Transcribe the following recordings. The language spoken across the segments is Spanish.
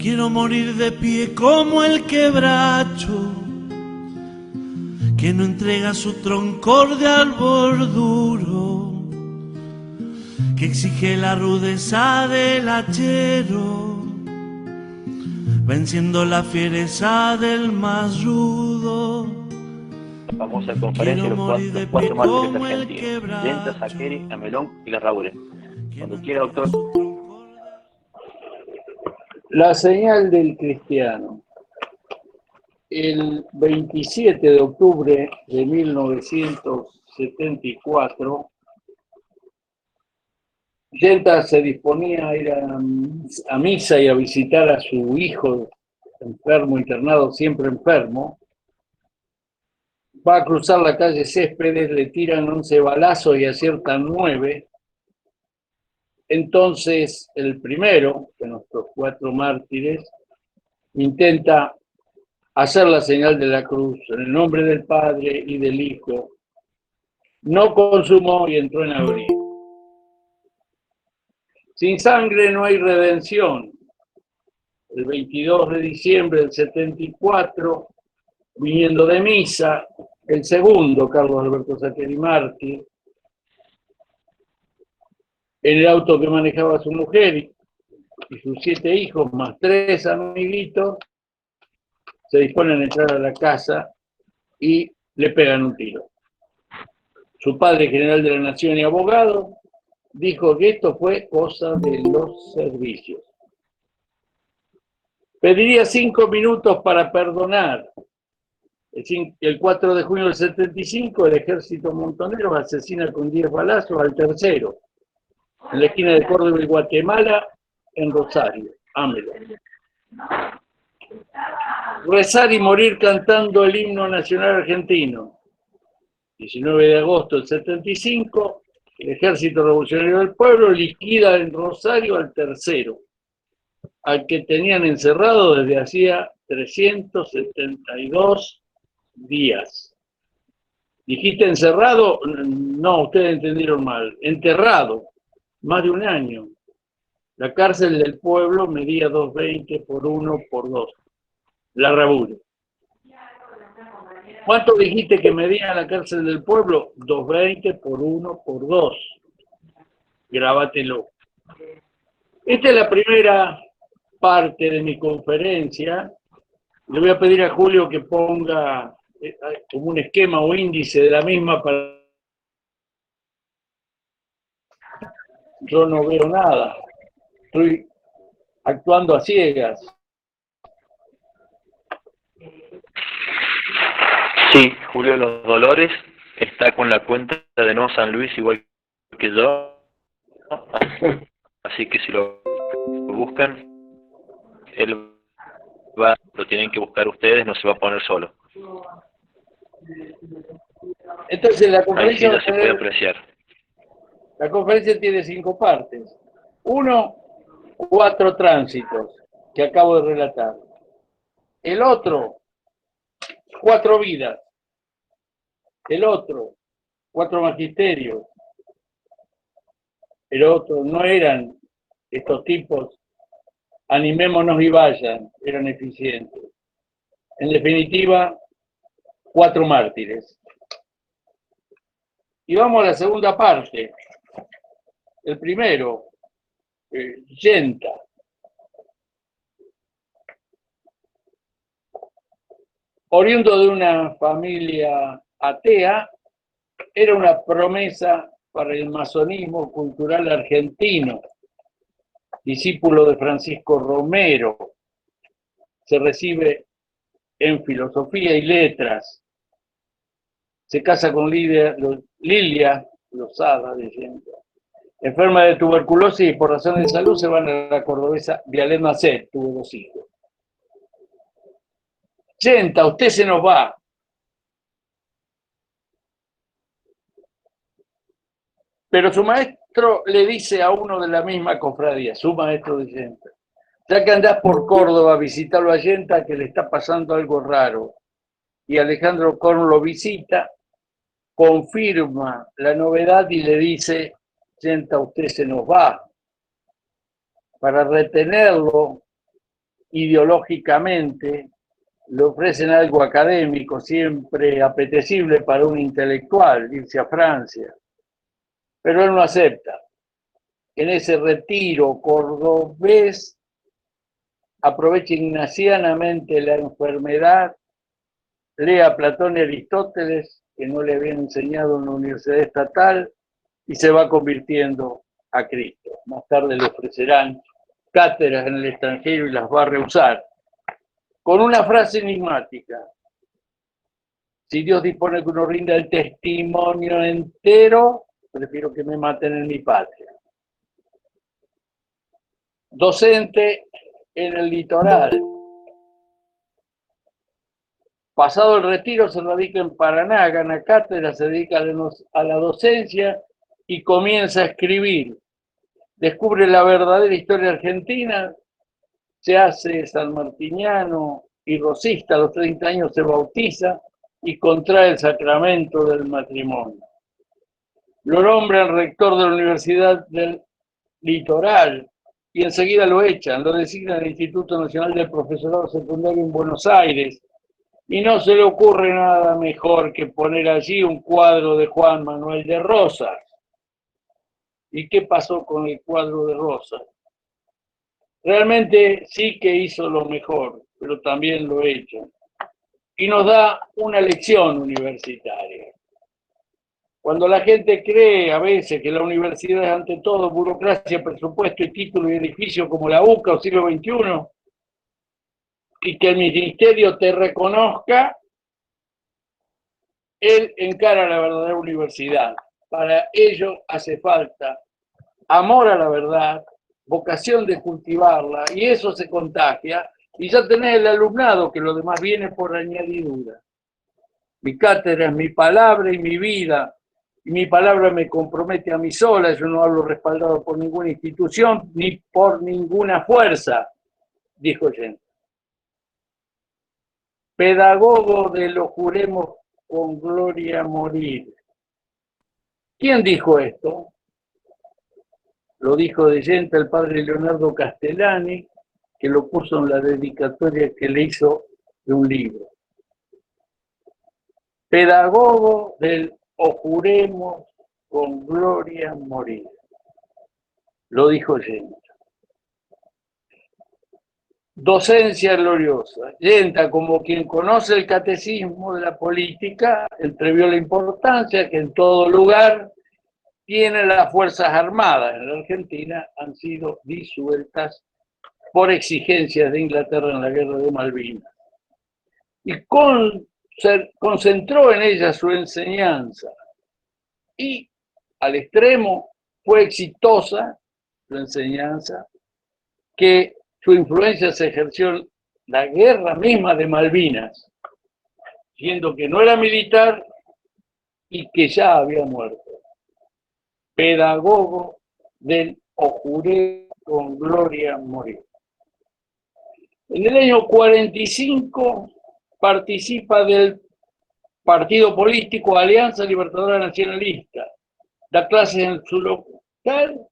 Quiero morir de pie como el quebracho que no entrega su troncor de árbol duro, que exige la rudeza del hachero, venciendo la fiereza del más rudo. La famosa conferencia de los cuatro mártires argentinos, Lenta, Saccheri, Amelón y Larraure. Cuando quiera, doctor. La señal del cristiano. El 27 de octubre de 1974, Yenta se disponía a ir a misa y a visitar a su hijo enfermo, internado, siempre enfermo. Va a cruzar la calle Céspedes, le tiran 11 balazos y aciertan 9. Entonces, el primero de nuestros 4 mártires intenta hacer la señal de la cruz en el nombre del Padre y del Hijo. No consumó y entró en agonía. Sin sangre no hay redención. El 22 de diciembre del 74, viniendo de misa, el segundo, Carlos Alberto Saccheri mártir, en el auto que manejaba su mujer y sus 7 hijos, más 3 amiguitos, se disponen a entrar a la casa y le pegan un tiro. Su padre, general de la Nación y abogado, dijo que esto fue cosa de los servicios. Pediría 5 minutos para perdonar. El 4 de junio del 75, el ejército montonero asesina con 10 balazos al tercero, en la esquina de Córdoba y Guatemala, en Rosario, Ámelo. Rezar y morir cantando el himno nacional argentino. 19 de agosto del 75, el Ejército Revolucionario del Pueblo liquida en Rosario al tercero, al que tenían encerrado desde hacía 372 días. ¿Dijiste encerrado? No, ustedes entendieron mal. Enterrado, más de un año. La cárcel del pueblo medía 220 por 1 por 2. La Rabule. ¿Cuánto dijiste que medía la cárcel del pueblo? 220 por 1 por 2. Grábatelo. Esta es la primera parte de mi conferencia. Le voy a pedir a Julio que ponga como un esquema o índice de la misma para... Yo no veo nada. Estoy actuando a ciegas. Sí, Julio Los Dolores está con la cuenta de No San Luis igual que yo. Así que si lo buscan, él lo tienen que buscar ustedes, no se va a poner solo. Entonces la Ahí sí conferencia ya se puede apreciar. La conferencia tiene 5 partes. 1, 4 tránsitos que acabo de relatar. El otro, 4 vidas. El otro, 4 magisterios. El otro, no eran estos tipos, animémonos y vayan, eran eficientes. En definitiva, 4 mártires. Y vamos a la segunda parte. El primero, Yenta. Oriundo de una familia atea, era una promesa para el masonismo cultural argentino. Discípulo de Francisco Romero, se recibe en filosofía y letras. Se casa con Lilia Lozada, enferma de tuberculosis y por razones de salud se van a la cordobesa Vialet Macet, tuvo 2 hijos. Yenta, usted se nos va. Pero su maestro le dice a uno de la misma cofradía, su maestro de Yenta, ya que andás por Córdoba, visitarlo a Yenta, que le está pasando algo raro. Y Alejandro Korn lo visita, confirma la novedad y le dice, Yenta, usted se nos va. Para retenerlo, ideológicamente, le ofrecen algo académico, siempre apetecible para un intelectual, irse a Francia. Pero él no acepta. En ese retiro cordobés, aprovecha ignacianamente la enfermedad, lee a Platón y Aristóteles, que no le habían enseñado en la universidad estatal, y se va convirtiendo a Cristo. Más tarde le ofrecerán cátedras en el extranjero y las va a rehusar, con una frase enigmática: si Dios dispone que uno rinda el testimonio entero, prefiero que me maten en mi patria. Docente en el litoral. Pasado el retiro se radica en Paraná, gana cátedra, se dedica a la docencia y comienza a escribir. Descubre la verdadera historia argentina, se hace sanmartiniano y rosista, a los 30 años se bautiza y contrae el sacramento del matrimonio. Lo nombran rector de la Universidad del Litoral y enseguida lo echan, lo designan al Instituto Nacional del Profesorado Secundario en Buenos Aires, y no se le ocurre nada mejor que poner allí un cuadro de Juan Manuel de Rosas. ¿Y qué pasó con el cuadro de Rosas? Realmente sí que hizo lo mejor, pero también lo echan. Y nos da una lección universitaria. Cuando la gente cree a veces que la universidad es ante todo burocracia, presupuesto y título y edificio como la UCA o siglo XXI, y que el ministerio te reconozca, él encara la verdadera universidad. Para ello hace falta amor a la verdad, vocación de cultivarla, y eso se contagia, y ya tenés el alumnado, que lo demás viene por añadidura. Mi cátedra es mi palabra y mi vida, y mi palabra me compromete a mí sola, yo no hablo respaldado por ninguna institución ni por ninguna fuerza, dijo Jenner. Pedagogo de lo juremos con gloria morir. ¿Quién dijo esto? Lo dijo de Yenta el padre Leonardo Castellani, que lo puso en la dedicatoria que le hizo de un libro. Pedagogo del o juremos con gloria morir. Lo dijo Yenta. Docencia gloriosa. Yenta, como quien conoce el catecismo de la política, entrevió la importancia que en todo lugar tienen las Fuerzas Armadas. En la Argentina han sido disueltas por exigencias de Inglaterra en la Guerra de Malvinas. Y concentró en ella su enseñanza. Y al extremo fue exitosa su enseñanza, que su influencia se ejerció en la guerra misma de Malvinas, siendo que no era militar y que ya había muerto. Pedagogo del o juré con gloria morir. En el año 45 participa del partido político Alianza Libertadora Nacionalista, da clases en su local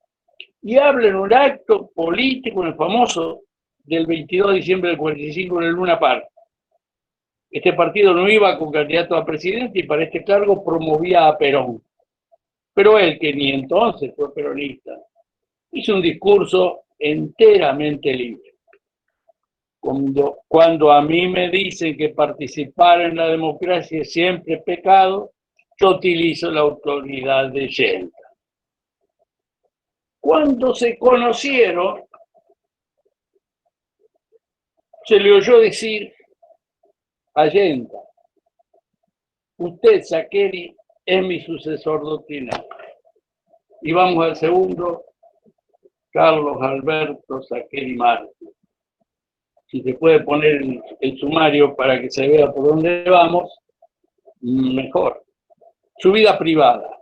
y habla en un acto político, en el famoso del 22 de diciembre del 45 en el Luna Park. Este partido no iba con candidato a presidente y para este cargo promovía a Perón. Pero él, que ni entonces fue peronista, hizo un discurso enteramente libre. Cuando a mí me dicen que participar en la democracia es siempre pecado, yo utilizo la autoridad de Yenta. Cuando se conocieron, se le oyó decir a Yenta: usted, Saccheri, es mi sucesor doctrinal. Y vamos al segundo, Carlos Alberto Saccheri Martí. Si se puede poner el sumario para que se vea por dónde vamos, mejor. Su vida privada.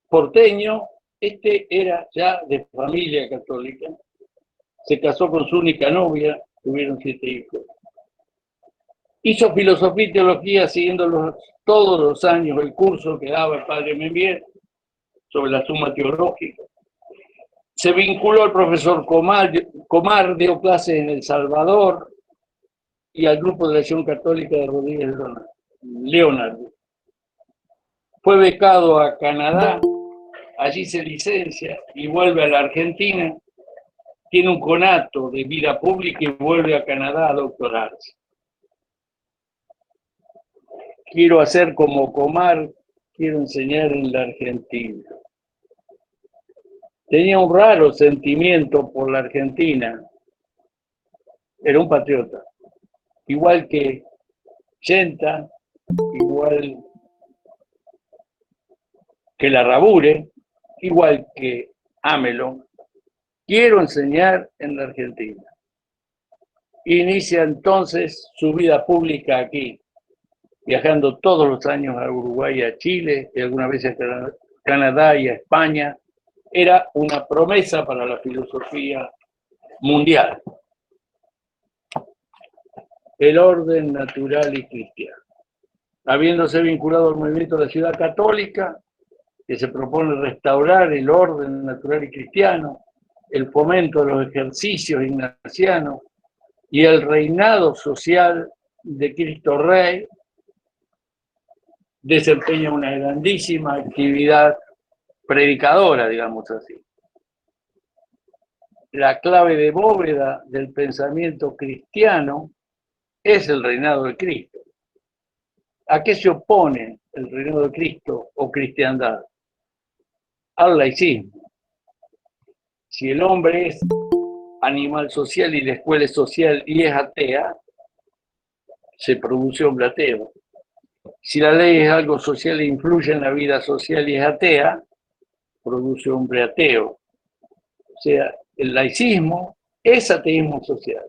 Porteño, este era ya de familia católica, se casó con su única novia, tuvieron 7 hijos. Hizo filosofía y teología siguiendo todos los años el curso que daba el padre Membier sobre la Suma Teológica. Se vinculó al profesor Comar, dio clases en El Salvador y al grupo de la Acción Católica de Rodríguez Leonardo. Fue becado a Canadá, allí se licencia y vuelve a la Argentina. Tiene un conato de vida pública y vuelve a Canadá a doctorarse. Quiero hacer como Comar, quiero enseñar en la Argentina. Tenía un raro sentimiento por la Argentina. Era un patriota. Igual que Chenta, igual que Larrabure, igual que Amelón. Quiero enseñar en la Argentina. Inicia entonces su vida pública aquí, viajando todos los años a Uruguay y a Chile, y algunas veces a Canadá y a España. Era una promesa para la filosofía mundial. El orden natural y cristiano. Habiéndose vinculado al movimiento de la Ciudad Católica, que se propone restaurar el orden natural y cristiano, el fomento de los ejercicios ignacianos y el reinado social de Cristo Rey, desempeña una grandísima actividad predicadora, digamos así. La clave de bóveda del pensamiento cristiano es el reinado de Cristo. ¿A qué se opone el reinado de Cristo o cristiandad? Al laicismo. Si el hombre es animal social y la escuela es social y es atea, se produce hombre ateo. Si la ley es algo social e influye en la vida social y es atea, produce hombre ateo. O sea, el laicismo es ateísmo social.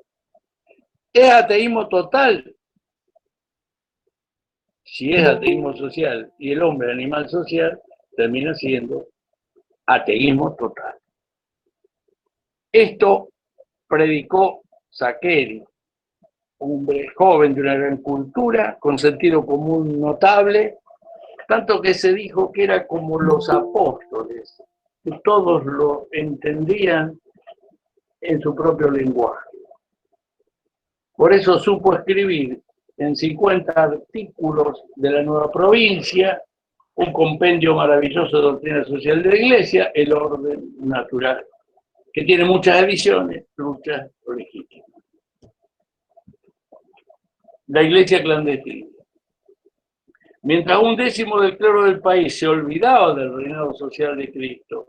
Es ateísmo total. Si es ateísmo social y el hombre animal social, termina siendo ateísmo total. Esto predicó Saccheri, hombre joven de una gran cultura, con sentido común notable, tanto que se dijo que era como los apóstoles, que todos lo entendían en su propio lenguaje. Por eso supo escribir en 50 artículos de la Nueva Provincia un compendio maravilloso de doctrina social de la Iglesia, El orden natural, que tiene muchas ediciones, muchas legítimas. La Iglesia clandestina. Mientras un décimo del clero del país se olvidaba del reinado social de Cristo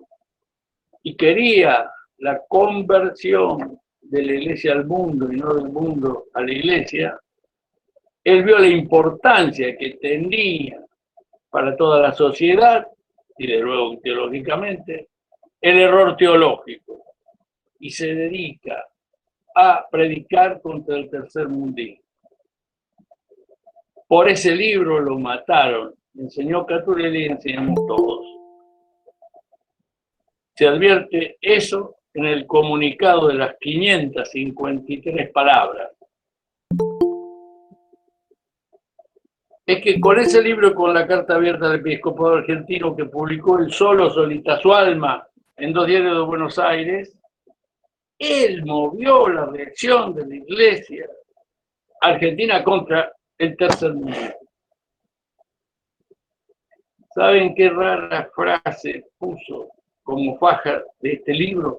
y quería la conversión de la Iglesia al mundo y no del mundo a la Iglesia, él vio la importancia que tenía para toda la sociedad, y de luego teológicamente, el error teológico, y se dedica a predicar contra el tercer mundismo. Por ese libro lo mataron. Enseñó Caturelli y enseñamos todos. Se advierte eso en el comunicado de las 553 palabras. Es que con ese libro y con la carta abierta del episcopado argentino que publicó él solo, solita su alma, en 2 diarios de Buenos Aires, él movió la reacción de la Iglesia argentina contra el tercer mundo. ¿Saben qué rara frase puso como faja de este libro?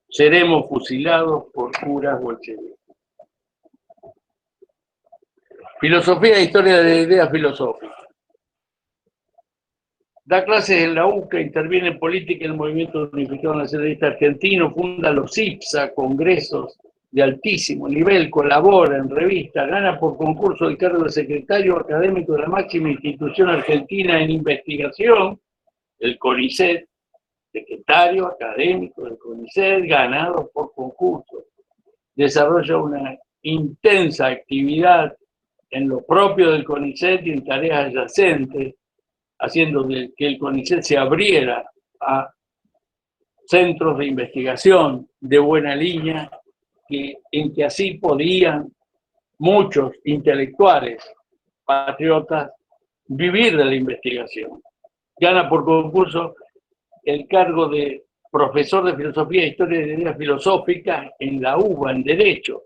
Seremos fusilados por curas bolcheviques. Filosofía e historia de la idea filosófica. Da clases en la UCA, interviene en política en el movimiento unificado nacionalista argentino, funda los IPSA, congresos de altísimo nivel, colabora en revistas, gana por concurso el cargo de secretario académico de la máxima institución argentina en investigación, el CONICET, secretario académico del CONICET, ganado por concurso. Desarrolla una intensa actividad en lo propio del CONICET y en tareas adyacentes, haciendo que el CONICET se abriera a centros de investigación de buena línea, en que así podían muchos intelectuales, patriotas, vivir de la investigación. Gana por concurso el cargo de profesor de filosofía e historia de ideas filosóficas en la UBA, en Derecho,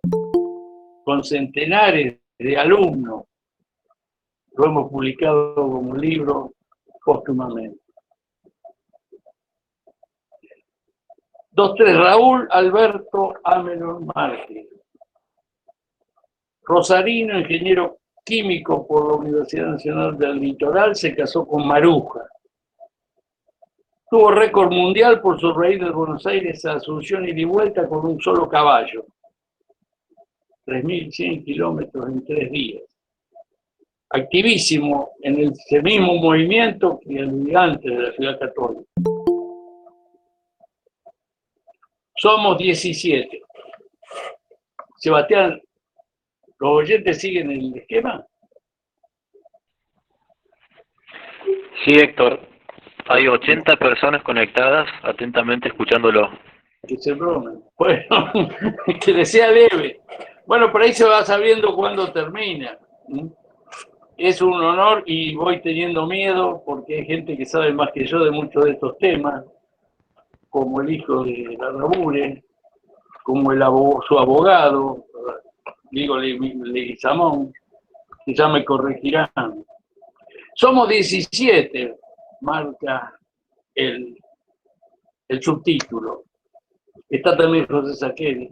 con centenares de alumnos. Lo hemos publicado como libro póstumamente. 2-3, Raúl Alberto Amelón Márquez. Rosarino, ingeniero químico por la Universidad Nacional del Litoral, se casó con Maruja. Tuvo récord mundial por su reír de Buenos Aires a Asunción y de vuelta con un solo caballo. 3.100 kilómetros en 3 días. Activísimo en ese mismo movimiento que el gigante de la Ciudad Católica. Somos 17. Sebastián, ¿los oyentes siguen el esquema? Sí, Héctor. Hay 80 personas conectadas, atentamente escuchándolo. Que se bromen. Bueno, que le sea leve. Bueno, por ahí se va sabiendo cuándo termina. Es un honor y voy teniendo miedo porque hay gente que sabe más que yo de muchos de estos temas, como el hijo de Larrabure, como su abogado, digo Leguizamón, que ya me corregirán. Somos 17, marca el subtítulo. Está también José Saqueri.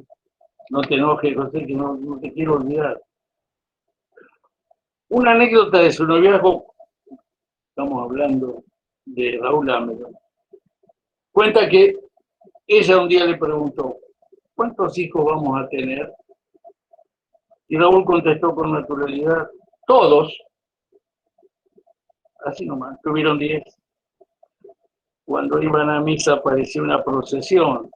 No te enojes, José, que no te quiero olvidar. Una anécdota de su noviazgo, estamos hablando de Raúl Amelón. Cuenta que ella un día le preguntó, ¿cuántos hijos vamos a tener? Y Raúl contestó con naturalidad, todos. Así nomás, tuvieron 10. Cuando iban a misa apareció una procesión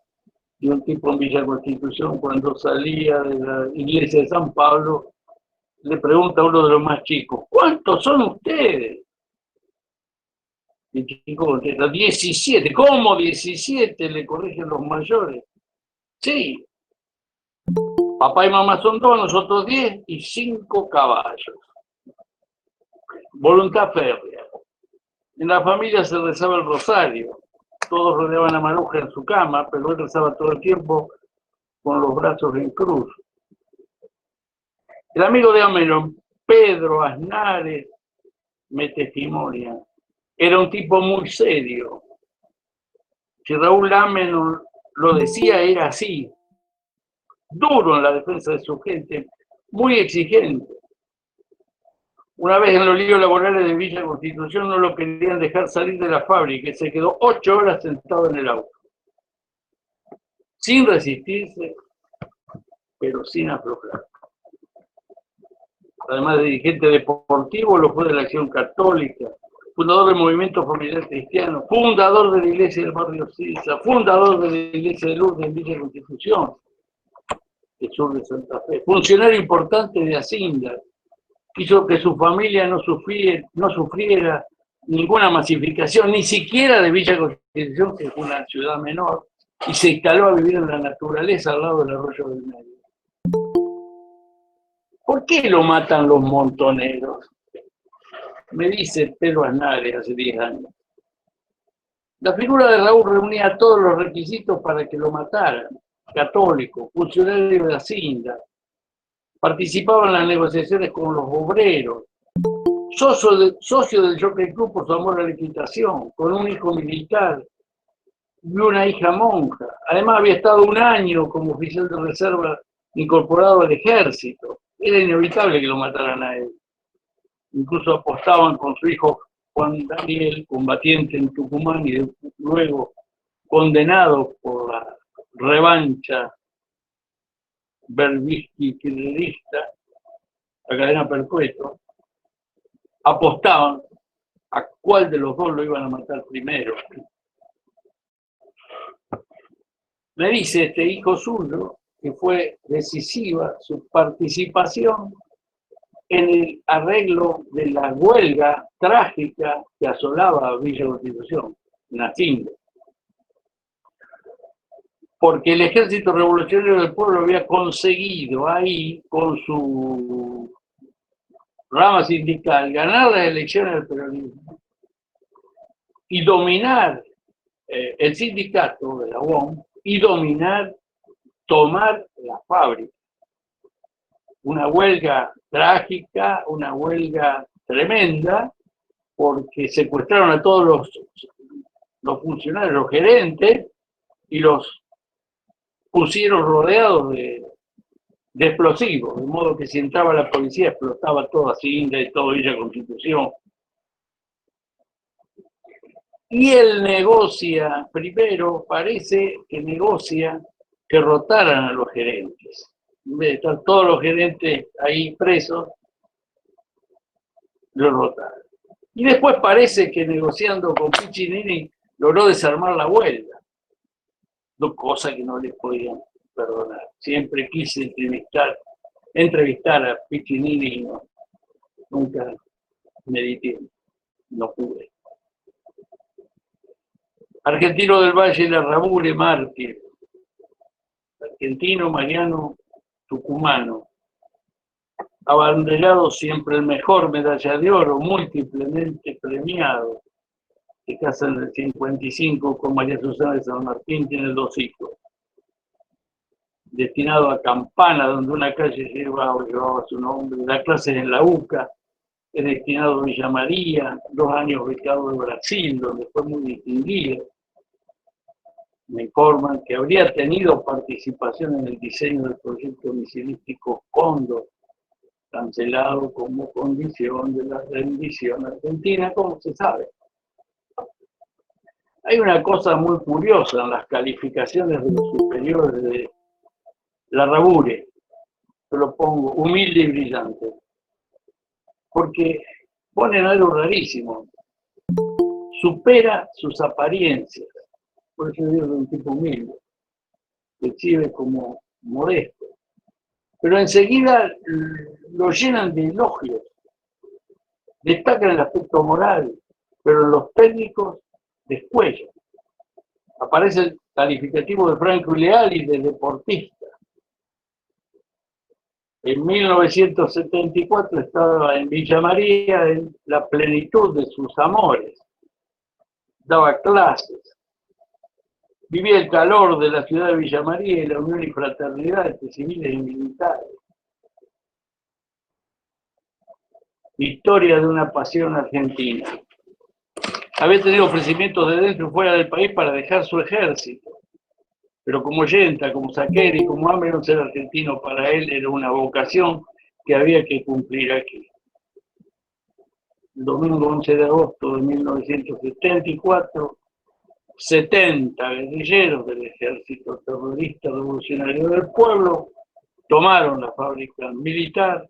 de un tipo en Villa Constitución. Cuando salía de la iglesia de San Pablo, le pregunta a uno de los más chicos, ¿cuántos son ustedes? Y el chico contesta, 17. ¿Cómo 17? Le corrigen los mayores. Sí. Papá y mamá son 2, nosotros 10 y 5 caballos. Voluntad férrea. En la familia se rezaba el rosario. Todos rodeaban a Maruja en su cama, pero él rezaba todo el tiempo con los brazos en cruz. El amigo de Amelón, Pedro Aznares, me testimonia. Era un tipo muy serio. Si Raúl Amelón lo decía, era así. Duro en la defensa de su gente, muy exigente. Una vez en los líos laborales de Villa Constitución no lo querían dejar salir de la fábrica y se quedó 8 horas sentado en el auto. Sin resistirse, pero sin aflojar. Además de dirigente deportivo, lo fue de la Acción Católica, fundador del Movimiento Familiar Cristiano, fundador de la Iglesia del Barrio Sisa, fundador de la Iglesia de Lourdes en Villa Constitución, el sur de Santa Fe, funcionario importante de Hacienda, hizo que su familia no sufriera ninguna masificación, ni siquiera de Villa Constitución, que es una ciudad menor, y se instaló a vivir en la naturaleza al lado del arroyo del medio. ¿Por qué lo matan los montoneros? Me dice Pedro Aznares hace 10 años. La figura de Raúl reunía todos los requisitos para que lo mataran. Católico, funcionario de Hacienda, participaba en las negociaciones con los obreros, socio del Jockey Club por su amor a la equitación, con un hijo militar y una hija monja. Además había estado 1 año como oficial de reserva incorporado al ejército. Era inevitable que lo mataran a él. Incluso apostaban con su hijo Juan Daniel, combatiente en Tucumán y luego condenado por la revancha Berbisky-kirchnerista, la cadena perpetua, apostaban a cuál de los dos lo iban a matar primero. Me dice este hijo suyo que fue decisiva su participación en el arreglo de la huelga trágica que asolaba a Villa Constitución, en Hacienda. Porque el Ejército Revolucionario del Pueblo había conseguido ahí, con su rama sindical, ganar las elecciones del peronismo y dominar el sindicato de la UOM y tomar la fábrica. Una huelga trágica, una huelga tremenda, porque secuestraron a todos los funcionarios, los gerentes, y los pusieron rodeados de explosivos, de modo que si entraba la policía explotaba toda Cinda y toda Villa Constitución. Y él negocia, primero parece que negocia que rotaran a los gerentes. En vez de estar todos los gerentes ahí presos, lo rotaron. Y después parece que negociando con Piccinini logró desarmar la huelga. Dos cosas que no les podían perdonar. Siempre quise entrevistar a Piccinini y nunca me di tiempo, no pude. Argentino del Valle Larrabure, mártir. Argentino, mariano, tucumano. Abanderado siempre el mejor, medalla de oro, múltiplemente premiado. Se casa en el 55 con María Susana de San Martín, tiene 2 hijos. Destinado a Campana, donde una calle llevaba su nombre, da clases en la UCA, es destinado a Villa María, 2 años becado de Brasil, donde fue muy distinguido. Me informan que habría tenido participación en el diseño del proyecto misilístico Cóndor, cancelado como condición de la rendición argentina, como se sabe. Hay una cosa muy curiosa en las calificaciones de los superiores de Larrabure, yo lo pongo humilde y brillante, porque ponen algo rarísimo, supera sus apariencias, por eso digo que es un tipo humilde, se exhibe como modesto, pero enseguida lo llenan de elogios, destacan el aspecto moral, pero en los técnicos descuellan. Aparece el calificativo de Franco Leal y de deportista. En 1974 estaba en Villa María en la plenitud de sus amores. Daba clases. Vivía el calor de la ciudad de Villa María y la unión y fraternidad entre civiles y militares. Historia de una pasión argentina. Había tenido ofrecimientos de dentro y fuera del país para dejar su ejército. Pero como Yenta, como Saccheri, como Ammerón, ser argentino para él era una vocación que había que cumplir aquí. El domingo 11 de agosto de 1974, 70 guerrilleros del Ejército Terrorista Revolucionario del Pueblo tomaron la fábrica militar,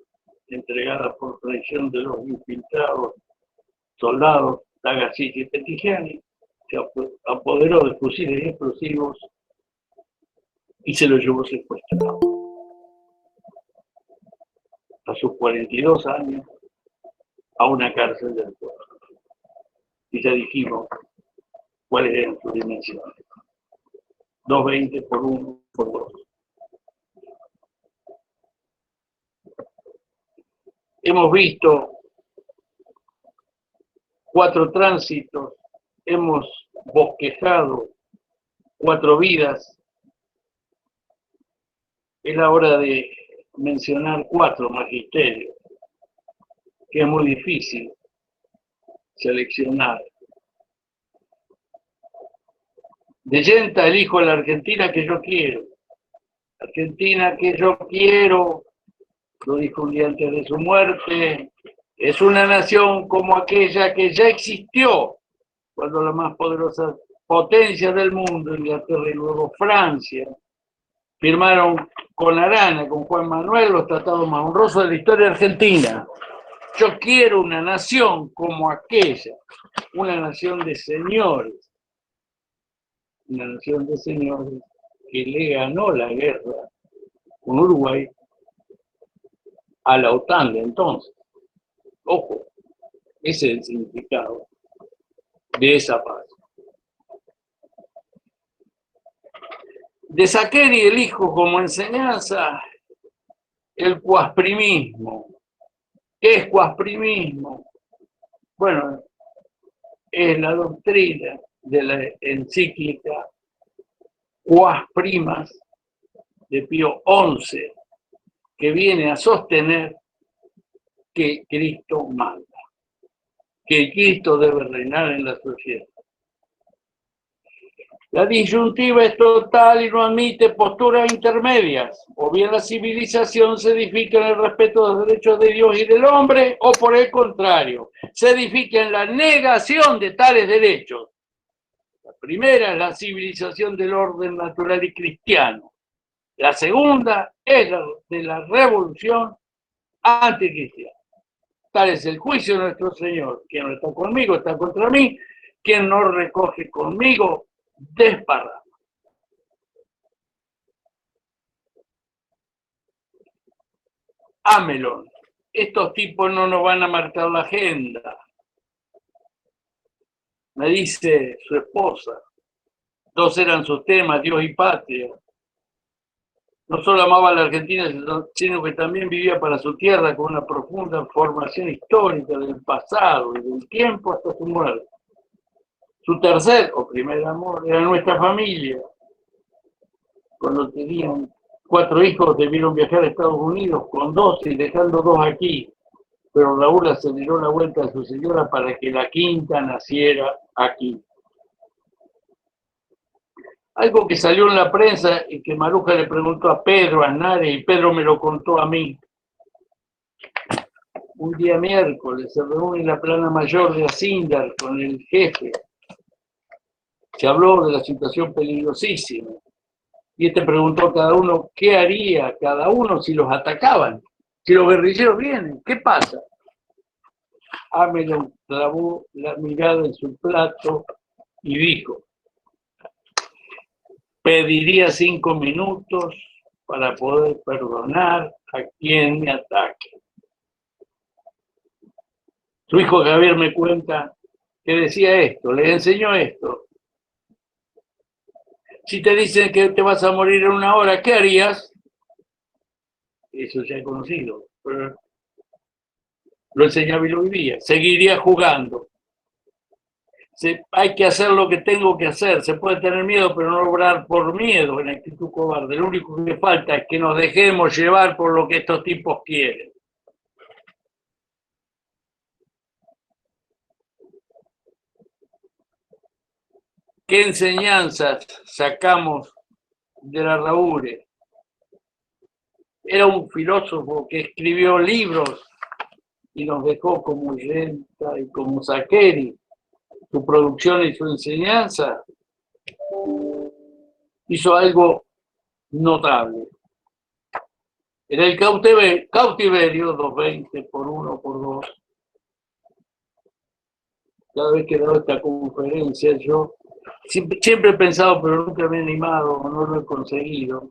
entregada por traición de los infiltrados soldados Tagassi y Pettigiani, se apoderó de fusiles y explosivos y se lo llevó secuestrado. A sus 42 años, a una cárcel del pueblo. Y ya dijimos cuáles eran sus dimensiones. 220 por 1 por 2. Hemos visto 4 tránsitos, hemos bosquejado 4 vidas. Es la hora de mencionar 4 magisterios, que es muy difícil seleccionar. De Yenta elijo la Argentina que yo quiero. Argentina que yo quiero, lo dijo un día antes de su muerte, es una nación como aquella que ya existió cuando la más poderosa potencia del mundo, Inglaterra y luego Francia, firmaron con Arana, con Juan Manuel, los tratados más honrosos de la historia argentina. Yo quiero una nación como aquella, una nación de señores, una nación de señores que le ganó la guerra con Uruguay a la OTAN de entonces. Ojo, ese es el significado de esa paz. De Saccheri elijo como enseñanza el cuasprimismo. ¿Qué es cuasprimismo? Bueno, es la doctrina de la encíclica Quas Primas de Pío XI, que viene a sostener que Cristo manda, que Cristo debe reinar en la sociedad. La disyuntiva es total y no admite posturas intermedias. O bien la civilización se edifica en el respeto de los derechos de Dios y del hombre, o por el contrario, se edifica en la negación de tales derechos. La primera es la civilización del orden natural y cristiano. La segunda es la de la revolución anticristiana. Tal es el juicio de nuestro Señor. Quien no está conmigo está contra mí. Quien no recoge conmigo desparrama. Amelón. Estos tipos no nos van a marcar la agenda. Me dice su esposa. Dos eran sus temas, Dios y patria. No solo amaba a la Argentina, sino que también vivía para su tierra con una profunda formación histórica del pasado y del tiempo hasta su muerte. Su tercer o primer amor era nuestra familia. Cuando tenían 4 hijos debieron viajar a Estados Unidos con 2 y dejando 2 aquí. Pero Raúl aceleró la vuelta a su señora para que la quinta naciera aquí. Algo que salió en la prensa y que Maruja le preguntó a Pedro Aznares y Pedro me lo contó a mí. Un día miércoles se reúne en la plana mayor de Acíndar con el jefe. Se habló de la situación peligrosísima. Y este preguntó a cada uno qué haría cada uno si los atacaban. Si los guerrilleros vienen, ¿qué pasa? Amelón clavó la mirada en su plato y dijo: pediría 5 minutos para poder perdonar a quien me ataque. Su hijo Javier me cuenta que decía esto, les enseñó esto. Si te dicen que te vas a morir en 1 hora, ¿qué harías? Eso ya he conocido. Pero lo enseñaba y lo vivía. Seguiría jugando. Hay que hacer lo que tengo que hacer. Se puede tener miedo, pero no obrar por miedo en actitud cobarde. Lo único que falta es que nos dejemos llevar por lo que estos tipos quieren. ¿Qué enseñanzas sacamos de Larraure? Era un filósofo que escribió libros y nos dejó como Yenta y como Saccheri. Su producción y su enseñanza hizo algo notable. Era el cautiverio 220 por 1 por 2. Cada vez que he dado esta conferencia, yo siempre he pensado, pero nunca me he animado, no lo he conseguido,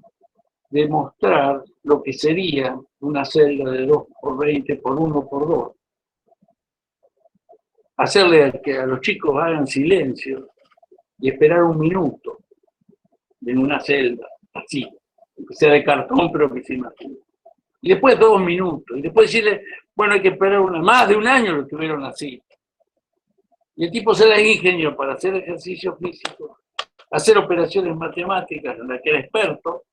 demostrar lo que sería una celda de 2 por 20 por 1 por 2. Hacerle que a los chicos hagan silencio y esperar 1 minuto en una celda, así, que sea de cartón, pero que se imagine. Y después 2 minutos, y después decirle, bueno, hay que esperar más de 1 año lo tuvieron así. Y el tipo se la ingenió para hacer ejercicio físico, hacer operaciones matemáticas en las que era experto,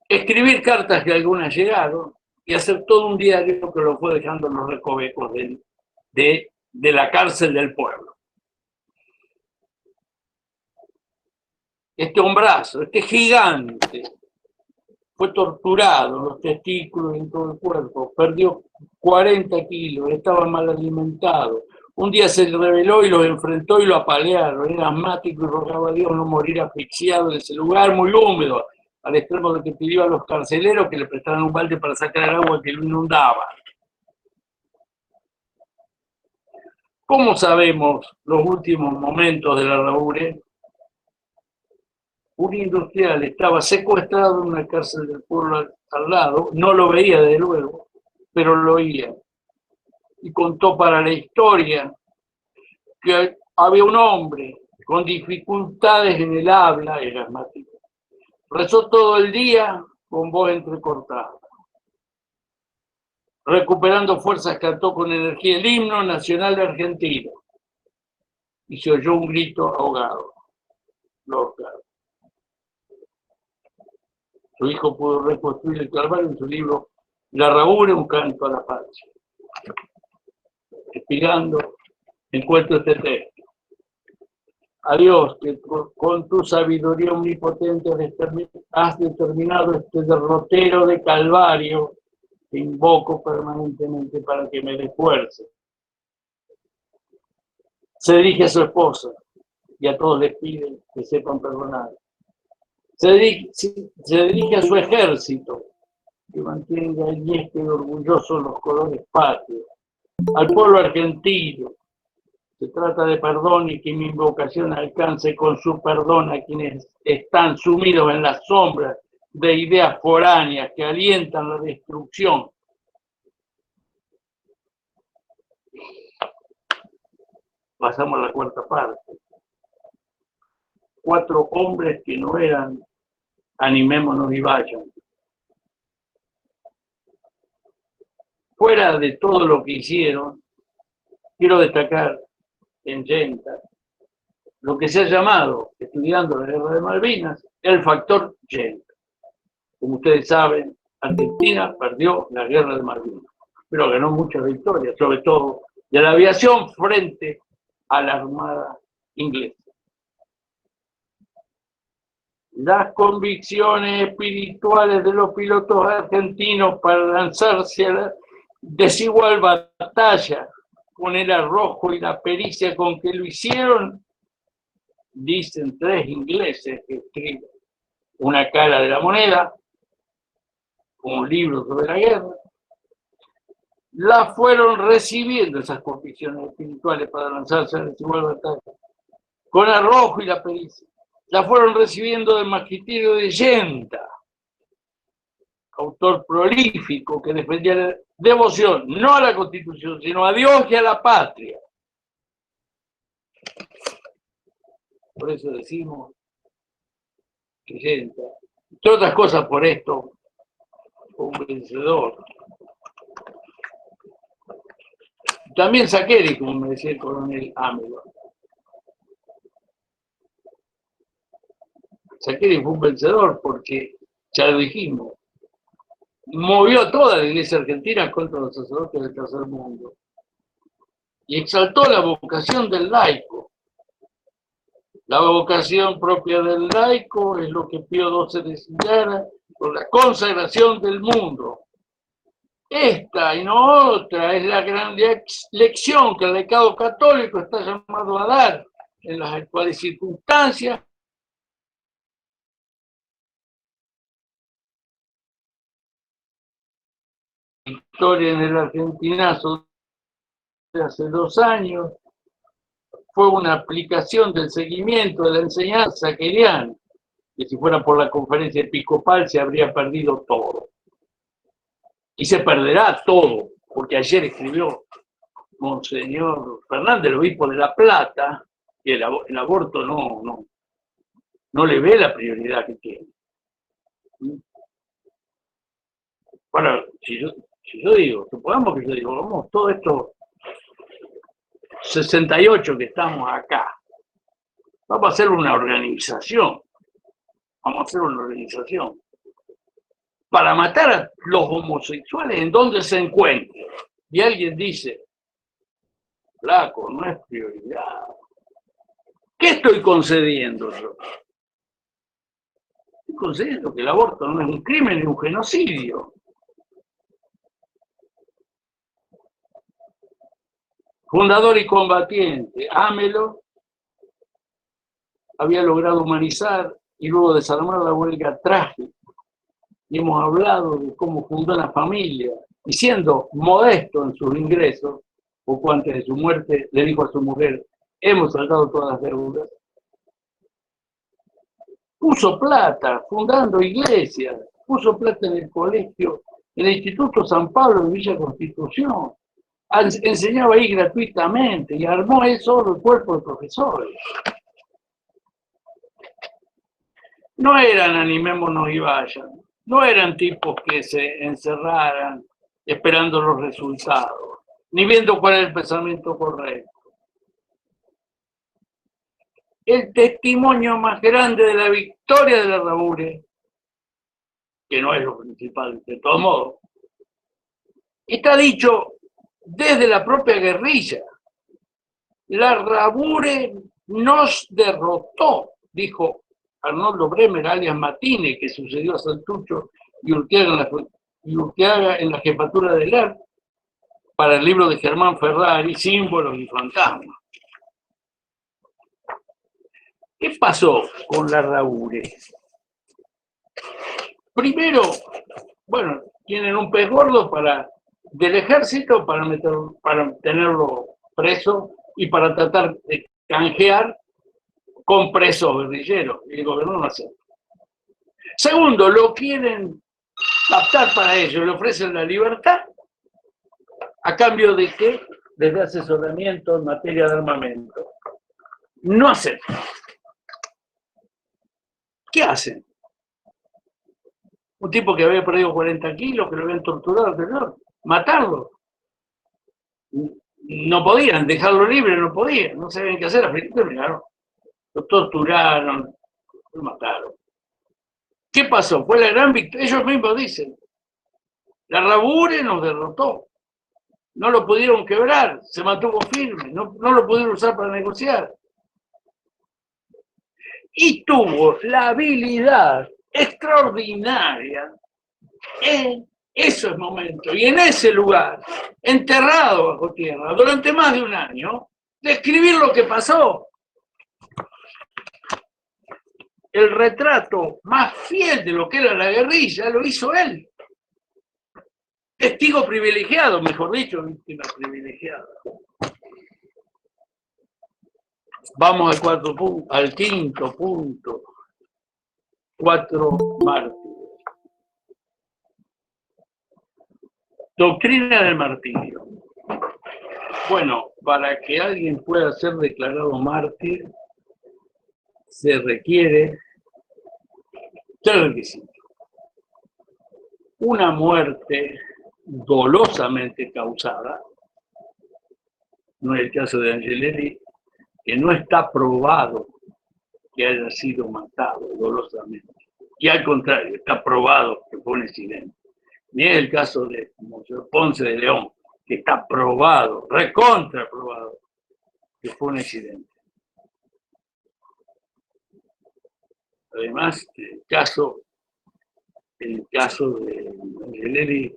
escribir cartas que algunas llegaron y hacer todo un diario que lo fue dejando en los recovecos de la cárcel del pueblo. Este hombrazo, este gigante, fue torturado en los testículos y en todo el cuerpo, perdió 40 kilos, estaba mal alimentado. Un día se rebeló y los enfrentó y lo apalearon. Era asmático y rogaba a Dios no morir asfixiado en ese lugar muy húmedo, al extremo de que pidió a los carceleros que le prestaran un balde para sacar el agua que lo inundaba. ¿Cómo sabemos los últimos momentos de Larraure? Un industrial estaba secuestrado en una cárcel del pueblo al lado, no lo veía desde luego, pero lo oía. Y contó para la historia que había un hombre con dificultades en el habla, era asmático. Rezó todo el día con voz entrecortada. Recuperando fuerzas cantó con energía el himno nacional de Argentina. y se oyó un grito ahogado. Lo ahorcaron. Su hijo pudo reconstruir el Calvario en su libro La Rabure, un canto a la patria. Explicando, encuentro este texto. Adiós, que con tu sabiduría omnipotente has determinado este derrotero de Calvario. Te invoco permanentemente para que me dé fuerza. Se dirige a su esposa y a todos les pide que sepan perdonar. Se dirige a su ejército, que mantenga enhieste y orgulloso los colores patrios. Al pueblo argentino, se trata de perdón y que mi invocación alcance con su perdón a quienes están sumidos en las sombras de ideas foráneas que alientan la destrucción. Pasamos a la cuarta parte. 4 hombres que no eran animémonos y vayan. Fuera de todo lo que hicieron, quiero destacar en Yenta lo que se ha llamado, estudiando la Guerra de Malvinas, el factor Yenta. Como ustedes saben, Argentina perdió la Guerra de Malvinas, pero ganó muchas victorias, sobre todo de la aviación frente a la Armada inglesa. Las convicciones espirituales de los pilotos argentinos para lanzarse a la desigual batalla con el arrojo y la pericia con que lo hicieron, dicen 3 ingleses que escriben Una cara de la moneda, un libro sobre la guerra, la fueron recibiendo esas convicciones espirituales para lanzarse a la desigual batalla con arrojo y la pericia. La fueron recibiendo del magisterio de Yenta, autor prolífico que defendía la devoción no a la Constitución, sino a Dios y a la patria. Por eso decimos que Yenta, entre otras cosas por esto, fue un vencedor. También Saccheri, como me decía el coronel Amelo. Saccheri fue un vencedor porque, ya lo dijimos, movió toda la iglesia argentina contra los sacerdotes del tercer mundo y exaltó la vocación del laico. La vocación propia del laico es lo que Pío XII señala por la consagración del mundo. Esta y no otra es la gran lección que el laicado católico está llamado a dar en las actuales circunstancias. La historia en el Argentinazo de hace 2 años fue una aplicación del seguimiento de la enseñanza saccheriana, que si fuera por la conferencia episcopal se habría perdido todo. Y se perderá todo, porque ayer escribió Monseñor Fernández, el obispo de La Plata, que el aborto no le ve la prioridad que tiene. Bueno, si yo digo, supongamos que yo digo, vamos, todo esto 68 que estamos acá, vamos a hacer una organización, para matar a los homosexuales en donde se encuentren. Y alguien dice, flaco, no es prioridad. ¿Qué estoy concediendo yo? Estoy concediendo que el aborto no es un crimen ni un genocidio. Fundador y combatiente, Amelo había logrado humanizar y luego desarmar la huelga trágica. Y hemos hablado de cómo fundó la familia, y siendo modesto en sus ingresos, poco antes de su muerte, le dijo a su mujer, hemos saldado todas las deudas. Puso plata fundando iglesias, puso plata en el colegio, en el Instituto San Pablo de Villa Constitución, enseñaba ahí gratuitamente y armó él solo el cuerpo de profesores. No eran animémonos y vayan, no eran tipos que se encerraran esperando los resultados, ni viendo cuál es el pensamiento correcto. el testimonio más grande de la victoria de Larrabure, que no es lo principal, de todo modo, está dicho desde la propia guerrilla. Larrabure nos derrotó, dijo Arnoldo Bremer, alias Matine, que sucedió a Santucho y Urteaga en la jefatura del AR, para el libro de Germán Ferrari, Símbolos y Fantasmas. ¿Qué pasó con Larrabure? Primero, bueno, tienen un pez gordo del ejército para tenerlo preso y para tratar de canjear con presos guerrilleros. Y el gobierno no acepta. Segundo, lo quieren captar para ello, le ofrecen la libertad a cambio de que les dé asesoramiento en materia de armamento. No aceptan. ¿Qué hacen? Un tipo que había perdido 40 kilos, que lo habían torturado, matarlo. No podían, dejarlo libre, no podían, no sabían qué hacer, al final terminaron. Lo torturaron, lo mataron. ¿Qué pasó? Fue la gran victoria, ellos mismos dicen. Larrabure nos derrotó. No lo pudieron quebrar, se mantuvo firme, no lo pudieron usar para negociar. Y tuvo la habilidad extraordinaria en esos momentos y en ese lugar, enterrado bajo tierra, durante más de un año, de escribir lo que pasó. El retrato más fiel de lo que era la guerrilla lo hizo él. Testigo privilegiado, mejor dicho, víctima privilegiada. Vamos al quinto punto. 4 mártires. Doctrina del martirio. Bueno, para que alguien pueda ser declarado mártir, se requiere 3 requisitos. Una muerte dolosamente causada, no es el caso de Angelelli, que no está probado que haya sido matado dolosamente, y al contrario, está probado que fue un accidente. Ni es el caso de Monseñor Ponce de León, que está probado, recontra probado, que fue un accidente. Además, el caso de Angelelli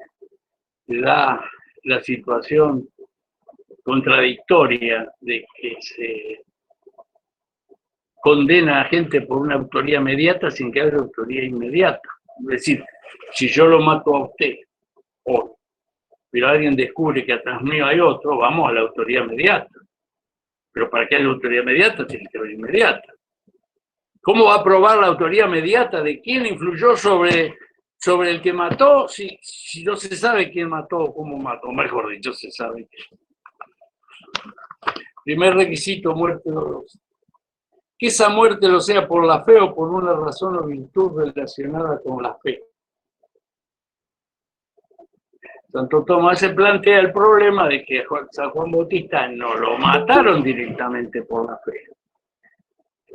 se da la situación contradictoria de que se condena a gente por una autoría mediata sin que haya autoría inmediata. Es decir, si yo lo mato a usted hoy, pero alguien descubre que atrás mío hay otro, vamos a la autoría mediata. Pero para que haya autoría mediata tiene que haber inmediata. ¿Cómo va a probar la autoría mediata de quién influyó sobre el que mató si no se sabe quién mató o cómo mató? O mejor dicho, se sabe. Primer requisito, muerte dolorosa. Que esa muerte lo sea por la fe o por una razón o virtud relacionada con la fe. Santo Tomás se plantea el problema de que San Juan Bautista no lo mataron directamente por la fe.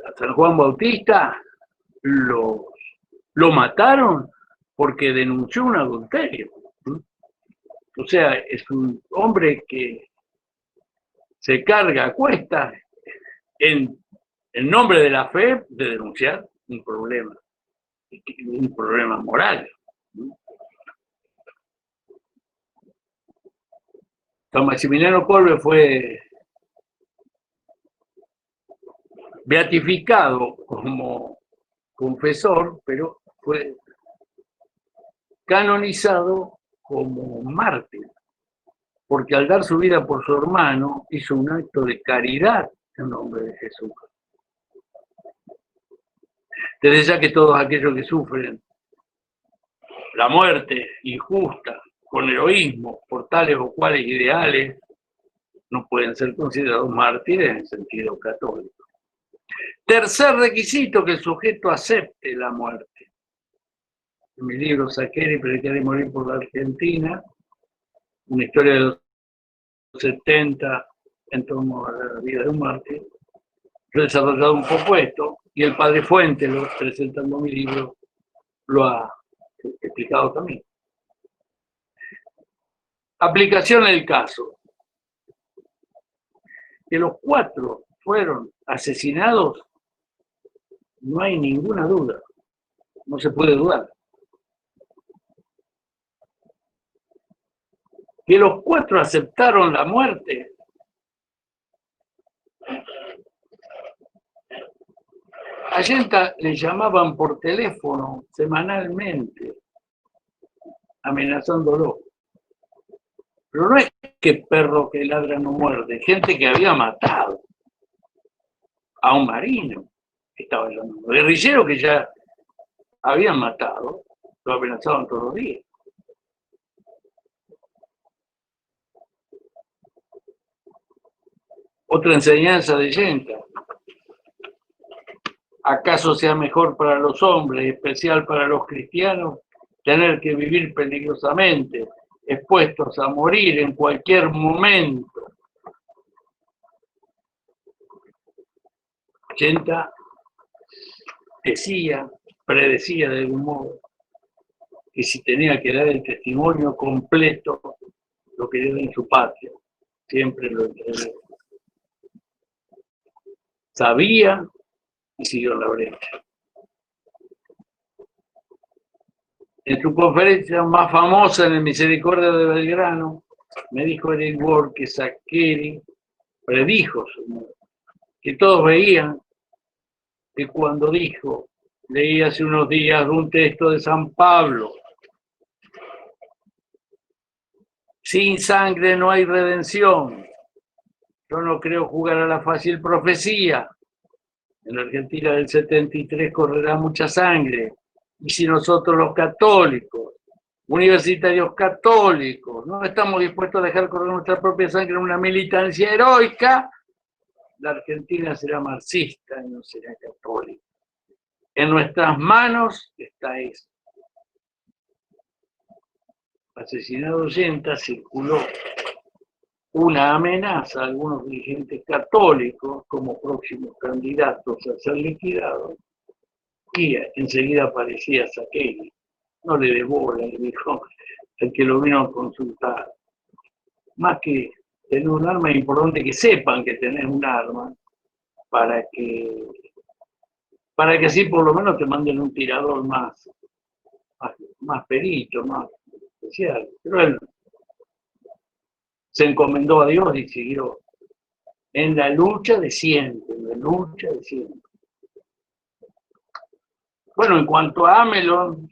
A San Juan Bautista lo mataron porque denunció un adulterio. O sea, es un hombre que se carga a cuestas en nombre de la fe de denunciar un problema moral. San Maximiliano Kolbe fue beatificado como confesor, pero fue canonizado como mártir, porque al dar su vida por su hermano hizo un acto de caridad en nombre de Jesús. Desde ya que todos aquellos que sufren la muerte injusta con heroísmo por tales o cuales ideales no pueden ser considerados mártires en sentido católico. Tercer requisito, que el sujeto acepte la muerte. En mi libro Saccheri, Predicar y Morir por la Argentina, una historia de los 70 en torno a la vida de un mártir, Yo he desarrollado un poco esto, y el padre Fuente, presentando mi libro, lo ha explicado también. Aplicación del caso. Que los 4 fueron asesinados, no hay ninguna duda, no se puede dudar. Que los 4 aceptaron la muerte, a Yenta le llamaban por teléfono semanalmente, amenazándolo. Pero no es que perro que ladra no muerde, gente que había matado a un marino, que estaba en los guerrilleros que ya habían matado, lo amenazaban todos los días. Otra enseñanza de Yenta. ¿Acaso sea mejor para los hombres, especial para los cristianos, tener que vivir peligrosamente, expuestos a morir en cualquier momento? Yenta predecía de algún modo, que si tenía que dar el testimonio completo, lo quería dar en su patria. Siempre lo entregó. Sabía y siguió la brecha. En su conferencia más famosa en el Misericordia de Belgrano, me dijo Eric Ward que Saccheri predijo su muerte, que todos veían que cuando dijo, leí hace unos días un texto de San Pablo, sin sangre no hay redención. Yo no creo jugar a la fácil profecía. En la Argentina del 73 correrá mucha sangre. Y si nosotros los católicos, universitarios católicos, no estamos dispuestos a dejar correr nuestra propia sangre en una militancia heroica, la Argentina será marxista y no será católica. En nuestras manos está eso. Asesinado Yenta, circuló una amenaza a algunos dirigentes católicos como próximos candidatos a ser liquidados, y enseguida aparecía Saccheri. No le dé bola, le dijo el que lo vino a consultar. Más que tener un arma, es importante que sepan que tenés un arma para que así por lo menos te manden un tirador más perito, más especial. Pero él se encomendó a Dios y siguió en la lucha de siempre, Bueno, en cuanto a Amelón,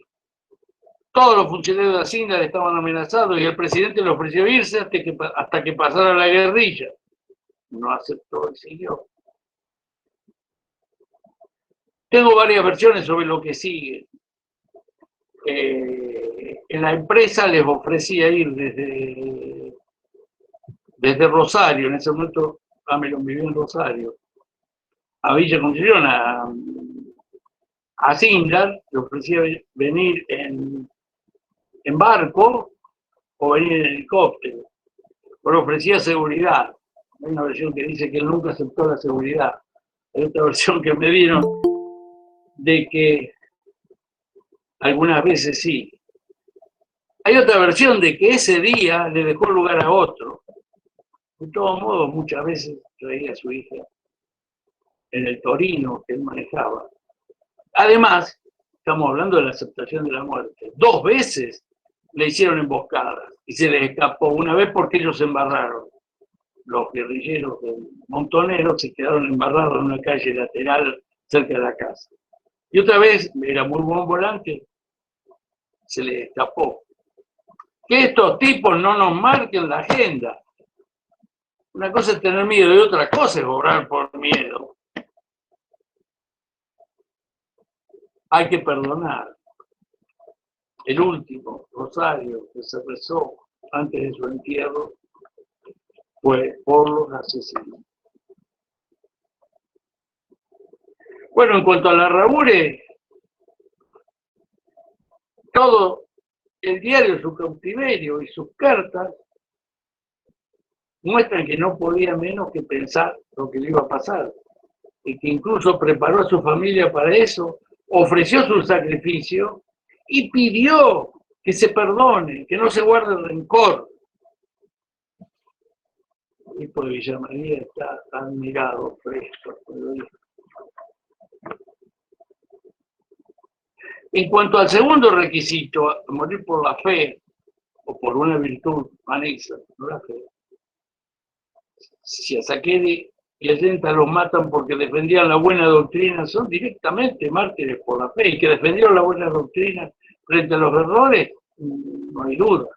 todos los funcionarios de Hacienda estaban amenazados y el presidente le ofreció irse hasta que pasara la guerrilla. No aceptó y siguió. Tengo varias versiones sobre lo que sigue. En la empresa les ofrecía ir desde Rosario, en ese momento Amelón vivía en Rosario, a Villa Concepción, a Sindar, le ofrecía venir en barco o venir en helicóptero, pero ofrecía seguridad. Hay una versión que dice que él nunca aceptó la seguridad. Hay otra versión que me dieron de que algunas veces sí. Hay otra versión de que ese día le dejó lugar a otro. De todos modos, muchas veces traía a su hija en el Torino que él manejaba. Además, estamos hablando de la aceptación de la muerte. 2 veces le hicieron emboscadas y se les escapó. Una vez porque ellos se embarraron. Los guerrilleros montoneros se quedaron embarrados en una calle lateral cerca de la casa. Y otra vez, era muy buen volante, se les escapó. Que estos tipos no nos marquen la agenda. Una cosa es tener miedo y otra cosa es obrar por miedo. Hay que perdonar. El último rosario que se rezó antes de su entierro fue por los asesinos. Bueno, en cuanto a la Larraure, todo el diario, su cautiverio y sus cartas muestran que no podía menos que pensar lo que le iba a pasar. y que incluso preparó a su familia para eso, ofreció su sacrificio y pidió que se perdone, que no se guarde rencor. El tipo de Villa María está admirado por esto. En cuanto al segundo requisito, morir por la fe o por una virtud anexa, no la fe. Si a Saccheri y a Genta los matan porque defendían la buena doctrina, son directamente mártires por la fe, y que defendieron la buena doctrina frente a los errores, no hay duda.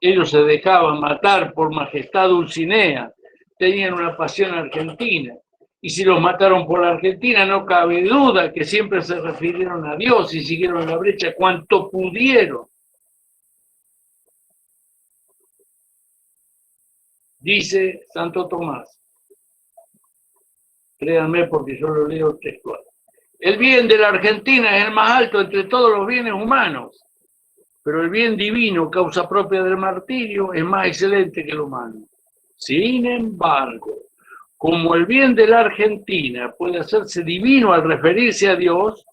Ellos se dejaban matar por majestad Dulcinea, tenían una pasión argentina, y si los mataron por la Argentina, no cabe duda que siempre se refirieron a Dios y siguieron la brecha cuanto pudieron. Dice Santo Tomás, créanme porque yo lo leo textual: el bien de la Argentina es el más alto entre todos los bienes humanos, pero el bien divino, causa propia del martirio, es más excelente que el humano. Sin embargo, como el bien de la Argentina puede hacerse divino al referirse a Dios,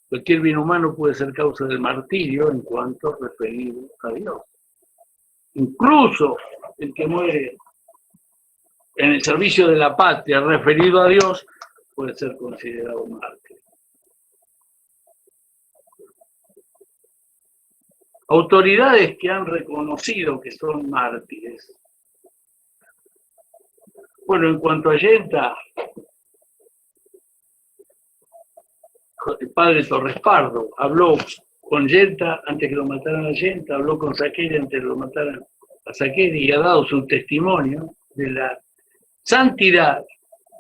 cualquier bien humano puede ser causa del martirio en cuanto referido a Dios. Incluso el que muere en el servicio de la patria referido a Dios puede ser considerado mártir. Autoridades que han reconocido que son mártires. Bueno, en cuanto a Genta, el padre Torres Pardo habló con Genta antes que lo mataran a Genta, habló con Saccheri antes que lo mataran a Saccheri, y ha dado su testimonio de la santidad,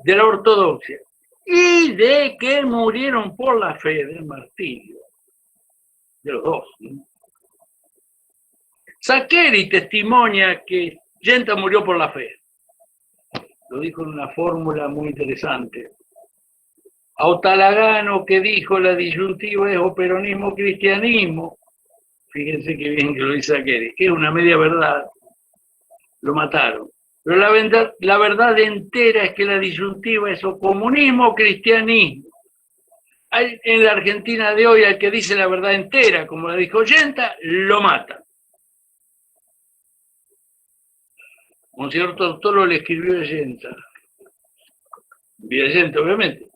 de la ortodoxia y de que murieron por la fe del martirio, de los dos, ¿no? Saccheri testimonia que Genta murió por la fe. Lo dijo en una fórmula muy interesante. Autalagano, que dijo la disyuntiva es o peronismo cristianismo. Fíjense qué bien que lo dice Saccheri, que es una media verdad. Lo mataron. Pero la verdad entera es que la disyuntiva es o comunismo o cristianismo. En la Argentina de hoy, al que dice la verdad entera, como la dijo Genta, lo matan. Monseñor Tortolo le escribió a Genta, obviamente: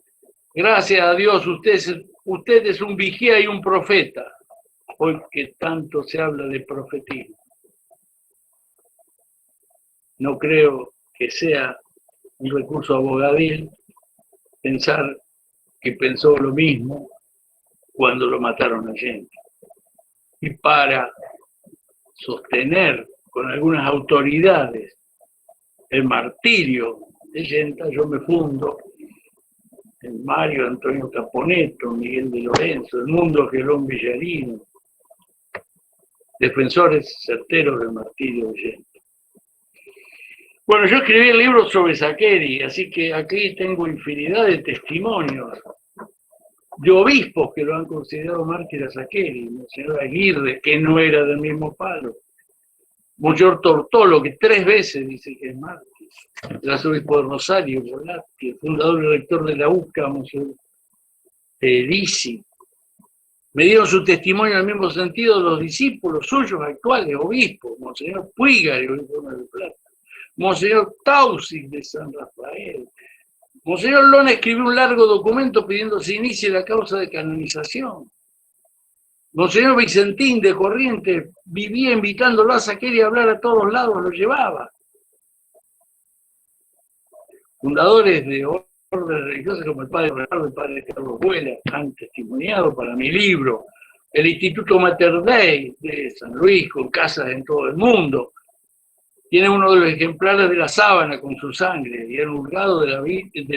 gracias a Dios, usted es un vigía y un profeta, hoy que tanto se habla de profetismo. No creo que sea un recurso abogadil pensar que pensó lo mismo cuando lo mataron a Genta. Y para sostener con algunas autoridades el martirio de Genta, yo me fundo en Mario Antonio Caponeto, Miguel de Lorenzo, Edmundo Gelón Villarino, defensores certeros del martirio de Genta. Bueno, yo escribí el libro sobre Saccheri, así que aquí tengo infinidad de testimonios de obispos que lo han considerado mártir a Saccheri. Monseñor Aguirre, que no era del mismo palo. Monseñor Tortolo, que 3 veces dice que es mártir. El arzobispo de Rosario, Volatti, el fundador y rector de la UCA, Monseñor Lisi. Me dieron su testimonio en el mismo sentido los discípulos suyos actuales, obispos, Monseñor Puigari, obispo de Plata, Monseñor Tausic de San Rafael. Monseñor Lona escribió un largo documento pidiendo se inicie la causa de canonización. Monseñor Vicentín de Corrientes vivía invitándolo a Saccheri a hablar a todos lados, lo llevaba. Fundadores de órdenes religiosas como el padre Ricardo, el padre Carlos Vuela, han testimoniado para mi libro. El Instituto Mater Dei de San Luis, con casas en todo el mundo, tiene uno de los ejemplares de la sábana con su sangre y el hurgado en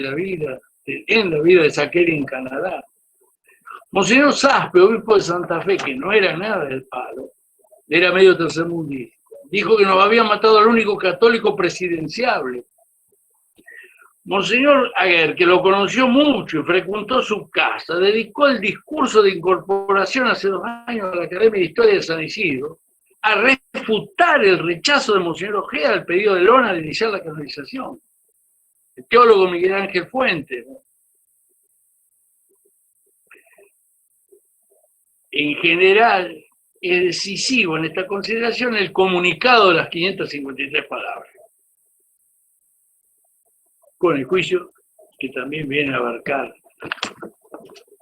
la vida de Saccheri en Canadá. Monseñor Saspe, obispo de Santa Fe, que no era nada del palo, era medio tercermundista, dijo que nos habían matado al único católico presidenciable. Monseñor Aguer, que lo conoció mucho y frecuentó su casa, dedicó el discurso de incorporación hace 2 años a la Academia de Historia de San Isidro a refutar el rechazo de Monseñor Ojeda al pedido de Lona de iniciar la canonización. el teólogo Miguel Ángel Fuentes. En general, es decisivo en esta consideración el comunicado de las 553 palabras, con el juicio que también viene a abarcar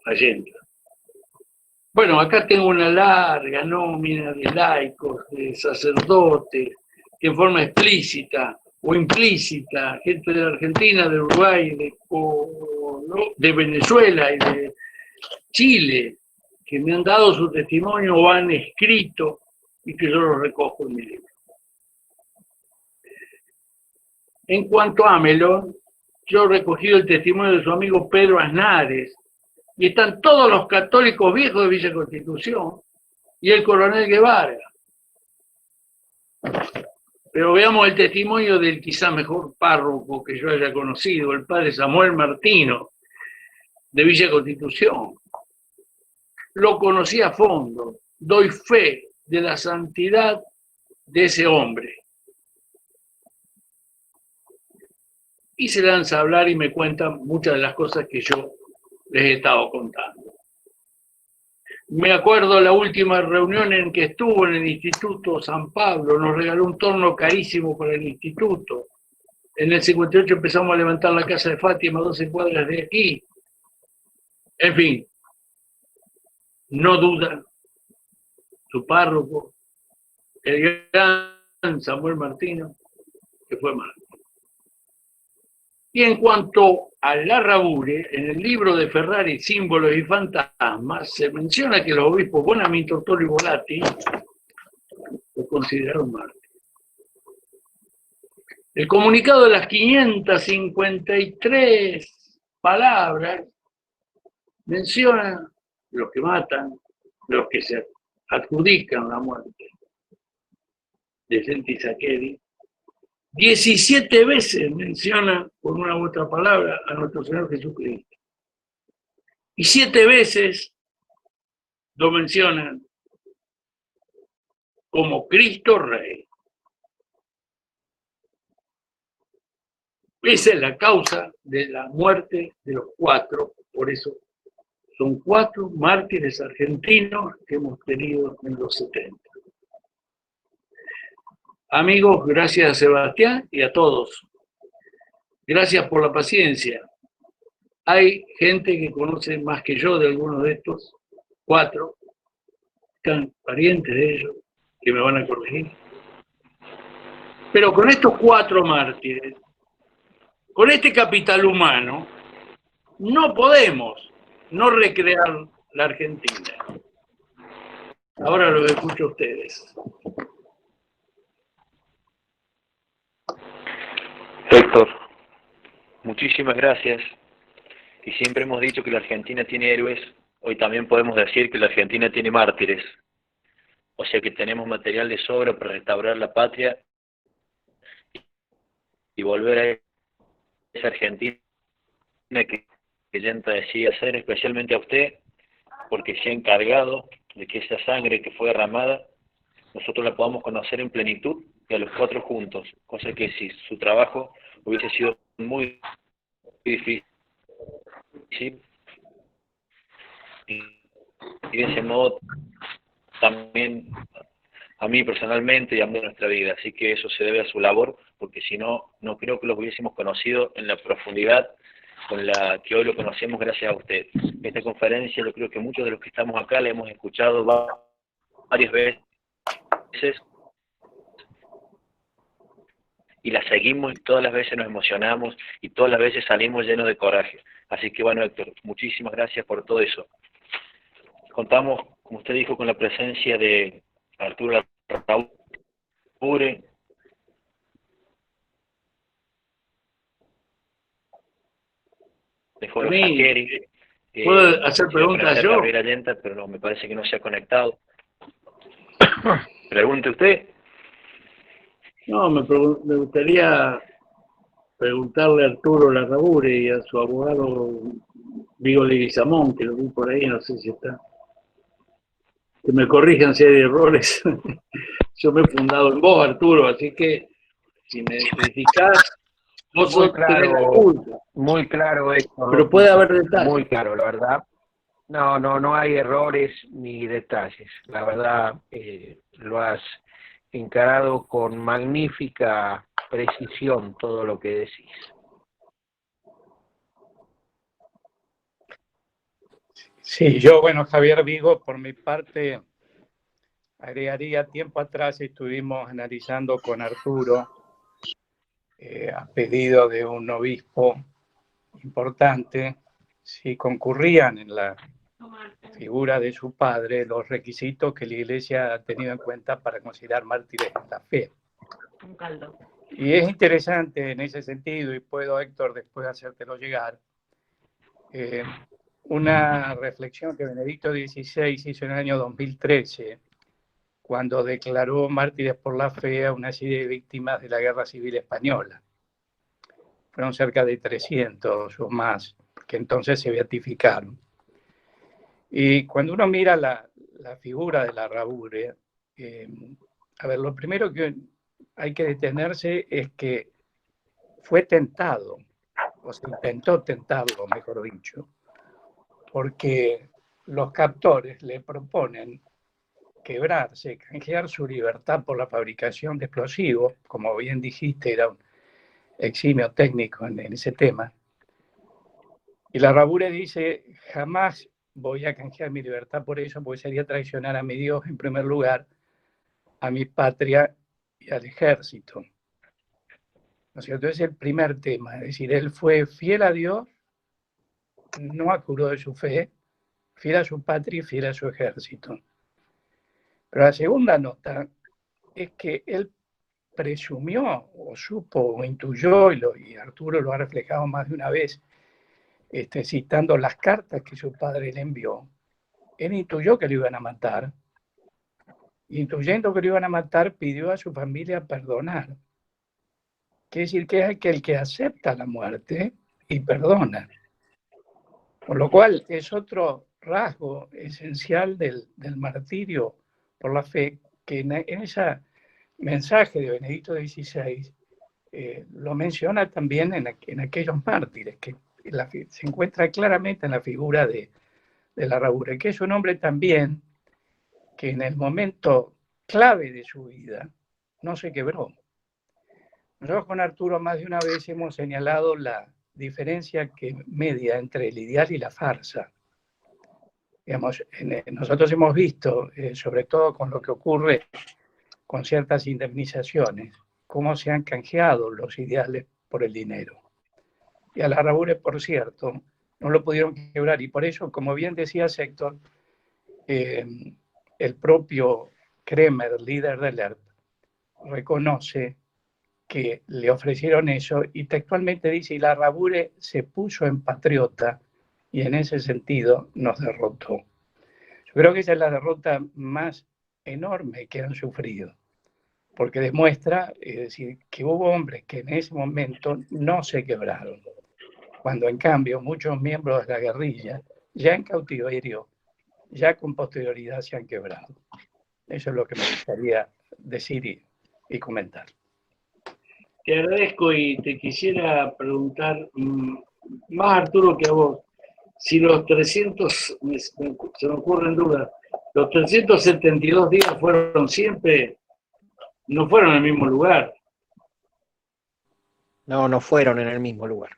Allende. Bueno, acá tengo una larga nómina de laicos, de sacerdotes, que en forma explícita o implícita, gente de Argentina, de Uruguay, de Venezuela y de Chile, que me han dado su testimonio o han escrito y que yo los recojo en mi libro. En cuanto a Amelón, yo he recogido el testimonio de su amigo Pedro Aznares, y están todos los católicos viejos de Villa Constitución y el coronel Guevara. Pero veamos el testimonio del quizá mejor párroco que yo haya conocido, el padre Samuel Martino, de Villa Constitución. Lo conocí a fondo, doy fe de la santidad de ese hombre. Y se lanza a hablar y me cuenta muchas de las cosas que yo les he estado contando. Me acuerdo la última reunión en que estuvo en el Instituto San Pablo, nos regaló un torno carísimo para el instituto. En el 58 empezamos a levantar la casa de Fátima, 12 cuadras de aquí. En fin, no duda, su párroco, el gran Samuel Martino, que fue malo. Y en cuanto a Larrabure, en el libro de Ferrari, Símbolos y Fantasmas, se menciona que los obispos Bonaminto, Toro y Volati lo consideraron mártir. El comunicado de las 553 palabras menciona los que matan, los que se adjudican la muerte de Senti Saccheri. 17 veces menciona, con una u otra palabra, a nuestro Señor Jesucristo. Y 7 veces lo mencionan como Cristo Rey. Esa es la causa de la muerte de los 4, por eso son 4 mártires argentinos que hemos tenido en los 70. Amigos, gracias a Sebastián y a todos. Gracias por la paciencia. Hay gente que conoce más que yo de algunos de estos 4, están parientes de ellos, que me van a corregir. Pero con estos 4 mártires, con este capital humano, no podemos no recrear la Argentina. Ahora los escucho a ustedes. Héctor, muchísimas gracias. Y siempre hemos dicho que la Argentina tiene héroes, hoy también podemos decir que la Argentina tiene mártires. O sea que tenemos material de sobra para restaurar la patria y volver a esa Argentina que Yenta decía ser, especialmente a usted, porque se ha encargado de que esa sangre que fue derramada, nosotros la podamos conocer en plenitud y a los 4 juntos, cosa que si su trabajo hubiese sido muy difícil, y de ese modo también a mí personalmente y a nuestra vida, así que eso se debe a su labor, porque si no, no creo que los hubiésemos conocido en la profundidad con la que hoy lo conocemos gracias a usted. Esta conferencia yo creo que muchos de los que estamos acá la hemos escuchado varias veces y la seguimos y todas las veces nos emocionamos y todas las veces salimos llenos de coraje. Así que bueno, Héctor, muchísimas gracias por todo eso. Contamos, como usted dijo, con la presencia de Arturo Larrabure, de Jorge Saccheri. ¿Puedo hacer preguntas yo? Allende, pero no, me parece que no se ha conectado. Pregunte usted. No, me gustaría preguntarle a Arturo Larrabure y a su abogado Vigo Leguizamón, que lo vi por ahí, no sé si está. Que me corrijan si hay errores. Yo me he fundado en vos, Arturo, así que si me criticás, Vos tenés la culpa. Muy claro, Héctor. Pero puede haber detalles. Muy claro, la verdad. No hay errores ni detalles. La verdad, lo has encarado con magnífica precisión todo lo que decís. Sí, yo, bueno, Javier Vigo, por mi parte, agregaría, tiempo atrás estuvimos analizando con Arturo, a pedido de un obispo importante, si concurrían en la figura de su padre los requisitos que la Iglesia ha tenido en cuenta para considerar mártires en la fe. Y es interesante en ese sentido, y puedo, Héctor, después hacértelo llegar, una reflexión que Benedicto XVI hizo en el año 2013, cuando declaró mártires por la fe a una serie de víctimas de la Guerra Civil Española. Fueron cerca de 300 o más, que entonces se beatificaron. Y cuando uno mira la figura de Larrabure, a ver, lo primero que hay que detenerse es que fue tentado, o se intentó tentarlo, mejor dicho, porque los captores le proponen quebrarse, canjear su libertad por la fabricación de explosivos, como bien dijiste, era un eximio técnico en ese tema. Y Larrabure dice, jamás voy a canjear mi libertad por eso, porque sería traicionar a mi Dios en primer lugar, a mi patria y al ejército. ¿No es cierto? Es el primer tema, es decir, él fue fiel a Dios, no acuró de su fe, fiel a su patria y fiel a su ejército. Pero la segunda nota es que él presumió, o supo, o intuyó, y Arturo lo ha reflejado más de una vez, citando las cartas que su padre le envió, él intuyó que lo iban a matar, intuyendo que lo iban a matar, pidió a su familia perdonar. Quiere decir que es aquel que acepta la muerte y perdona. Con lo cual es otro rasgo esencial del martirio por la fe, que en ese mensaje de Benedicto XVI lo menciona también en aquellos mártires, que se encuentra claramente en la figura de Larrabure, que es un hombre también que en el momento clave de su vida no se quebró. Nosotros con Arturo más de una vez hemos señalado la diferencia que media entre el ideal y la farsa. Digamos, nosotros hemos visto, sobre todo con lo que ocurre con ciertas indemnizaciones, cómo se han canjeado los ideales por el dinero. Y a Larrabure, por cierto, no lo pudieron quebrar. Y por eso, como bien decía Héctor, el propio Kremer, líder del ERP, reconoce que le ofrecieron eso y textualmente dice, y Larrabure se puso en patriota y en ese sentido nos derrotó. Yo creo que esa es la derrota más enorme que han sufrido, porque demuestra, es decir, que hubo hombres que en ese momento no se quebraron, cuando en cambio muchos miembros de la guerrilla, ya en cautiverio, ya con posterioridad se han quebrado. Eso es lo que me gustaría decir y comentar. Te agradezco y te quisiera preguntar, más Arturo que a vos, si los 300, se me ocurren dudas, los 372 días fueron siempre, no fueron en el mismo lugar. No fueron en el mismo lugar.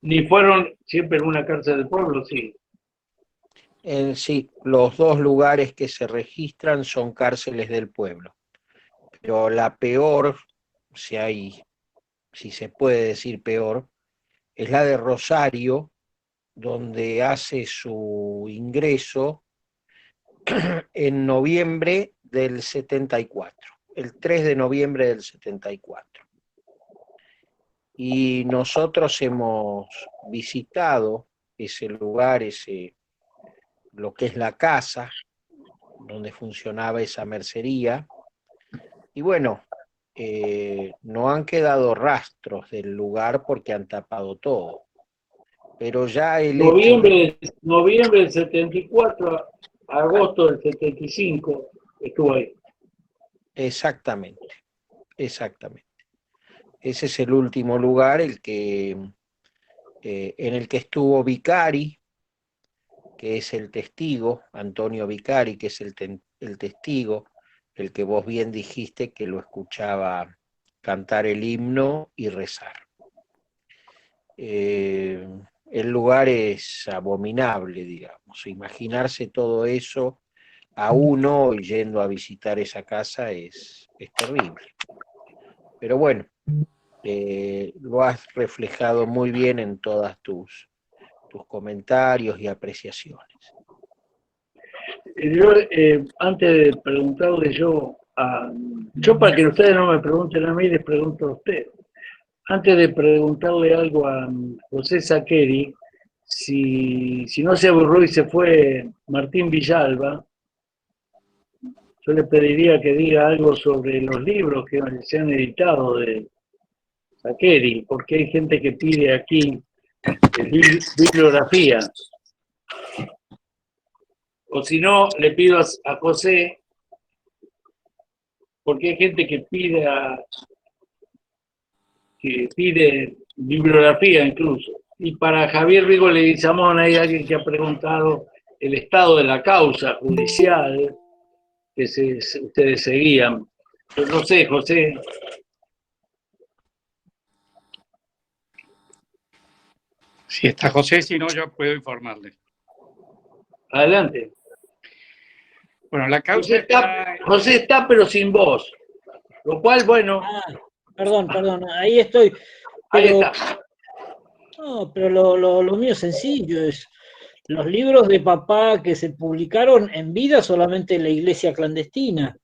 Ni fueron siempre en una cárcel del pueblo, sí. Sí, los dos lugares que se registran son cárceles del pueblo. Pero la peor, si se puede decir peor, es la de Rosario, donde hace su ingreso en noviembre del 74, el 3 de noviembre del 74. Y nosotros hemos visitado ese lugar, lo que es la casa, donde funcionaba esa mercería, y bueno, no han quedado rastros del lugar porque han tapado todo. Pero ya el noviembre del 74 a agosto del 75 estuvo ahí. Exactamente. ese es el último lugar en el que estuvo Vicari, que es el testigo, Antonio Vicari, que es el testigo, el que vos bien dijiste que lo escuchaba cantar el himno y rezar. El lugar es abominable, digamos. Imaginarse todo eso a uno yendo a visitar esa casa es terrible. Pero bueno, lo has reflejado muy bien en todas tus comentarios y apreciaciones. Yo, antes de preguntarle yo para que ustedes no me pregunten a mí, les pregunto a ustedes. Antes de preguntarle algo a José Saqueri, si no se aburrió y se fue Martín Villalba, yo le pediría que diga algo sobre los libros que se han editado de Saqueri, porque hay gente que pide aquí bibliografía. O si no, le pido a José, porque hay gente que pide bibliografía incluso. Y para Javier Rigo Leguizamón hay alguien que ha preguntado el estado de la causa judicial que ustedes seguían. Yo no sé, José. Si está José, si no, yo puedo informarle. Adelante. Bueno, la causa José está, pero sin voz. Lo cual, bueno. Perdón, ahí estoy. Ahí está. No, pero lo mío es sencillo, es los libros de papá que se publicaron en vida solamente en la iglesia clandestina,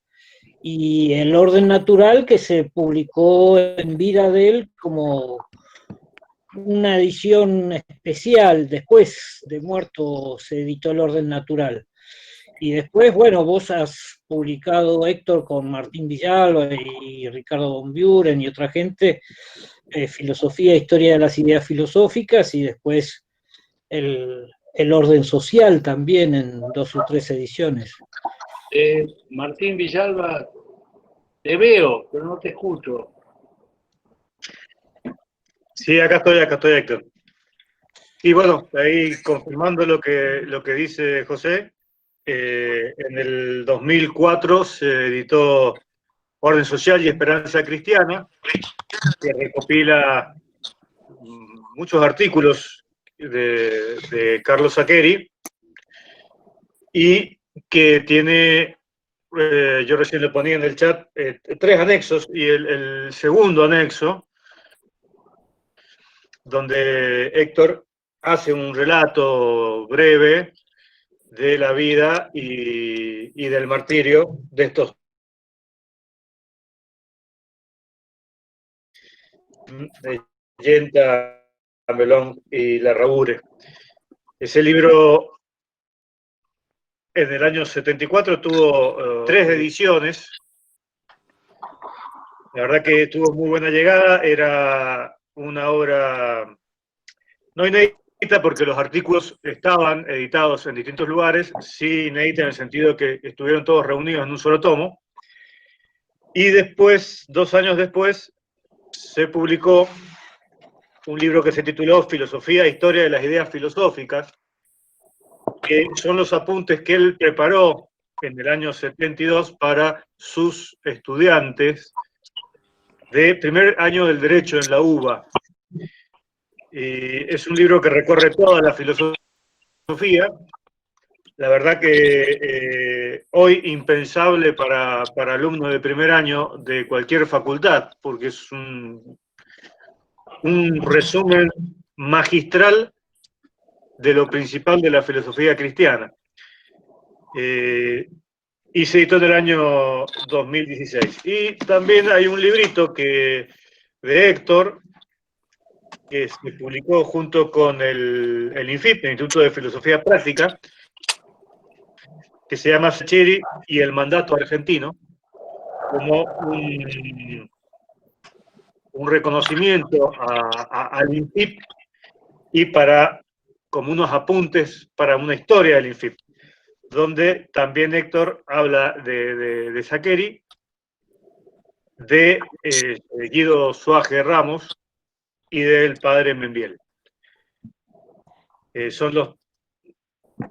y El orden natural que se publicó en vida de él como una edición especial. Después de muerto se editó El orden natural. Y después, bueno, vos has publicado, Héctor, con Martín Villalba y Ricardo von Buren y otra gente, Filosofía e Historia de las Ideas Filosóficas, y después el orden social también en 2 o 3 ediciones. Martín Villalba, te veo, pero no te escucho. Sí, acá estoy, Héctor. Y bueno, ahí confirmando lo que dice José, en el 2004 se editó Orden Social y Esperanza Cristiana, que recopila muchos artículos de Carlos Saqueri y que tiene, yo recién le ponía en el chat, 3 anexos, y el segundo anexo, donde Héctor hace un relato breve de la vida y del martirio de estos de Yenta, Melón y Larraure. Ese libro en el año 74 tuvo 3 ediciones. La verdad que tuvo muy buena llegada, era una obra no inédita porque los artículos estaban editados en distintos lugares, sí inédita en el sentido que estuvieron todos reunidos en un solo tomo. Y después, 2 años después, se publicó un libro que se tituló Filosofía e Historia de las Ideas Filosóficas, que son los apuntes que él preparó en el año 72 para sus estudiantes de primer año del Derecho en la UBA. Es un libro que recorre toda la filosofía. La verdad que hoy impensable para alumnos de primer año de cualquier facultad, porque es un resumen magistral de lo principal de la filosofía cristiana. Y se editó en el año 2016. Y también hay un librito de Héctor, que se publicó junto con el INFIP, el Instituto de Filosofía Práctica, que se llama Saqueri y el mandato argentino, como un reconocimiento al INFIP y como unos apuntes para una historia del INFIP, donde también Héctor habla de Saqueri, de Guido Suaje Ramos y del padre Membiel. Son los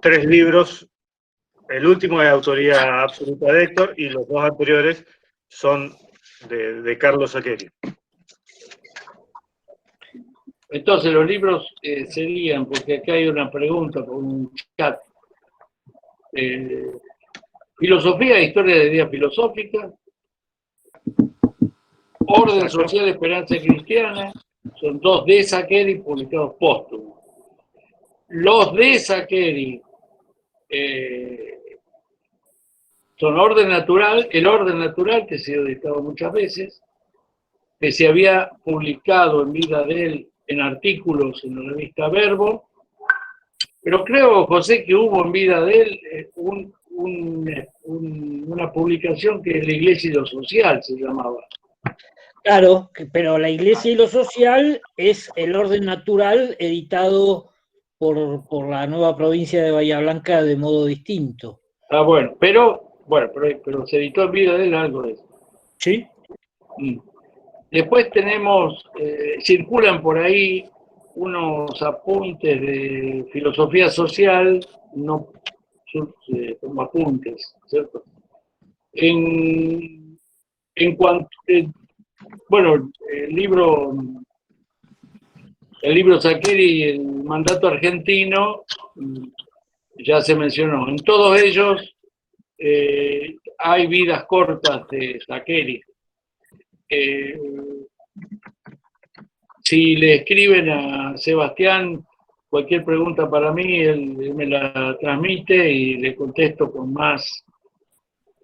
3 libros. El último es de autoría absoluta de Héctor y los 2 anteriores son de Carlos Saccheri. Entonces los libros serían, porque acá hay una pregunta por un chat, Filosofía e Historia de Ideas Filosóficas, Orden Social, Esperanza Cristiana, son 2 de Saccheri publicados póstumos. Los de Saccheri son Orden Natural, el Orden Natural, que se ha editado muchas veces, que se había publicado en vida de él en artículos en la revista Verbo, pero creo, José, que hubo en vida de él una publicación que La Iglesia y lo Social se llamaba. Claro, pero La Iglesia y lo Social es el Orden Natural editado por la nueva provincia de Bahía Blanca de modo distinto. Ah, bueno, pero se editó en vida de él algo de eso. Sí. Después tenemos, circulan por ahí unos apuntes de filosofía social, no como apuntes, ¿cierto? En cuanto, bueno, el libro Saccheri y el mandato argentino, ya se mencionó. En todos ellos hay vidas cortas de Saccheri. Si le escriben a Sebastián cualquier pregunta para mí, él me la transmite y le contesto con más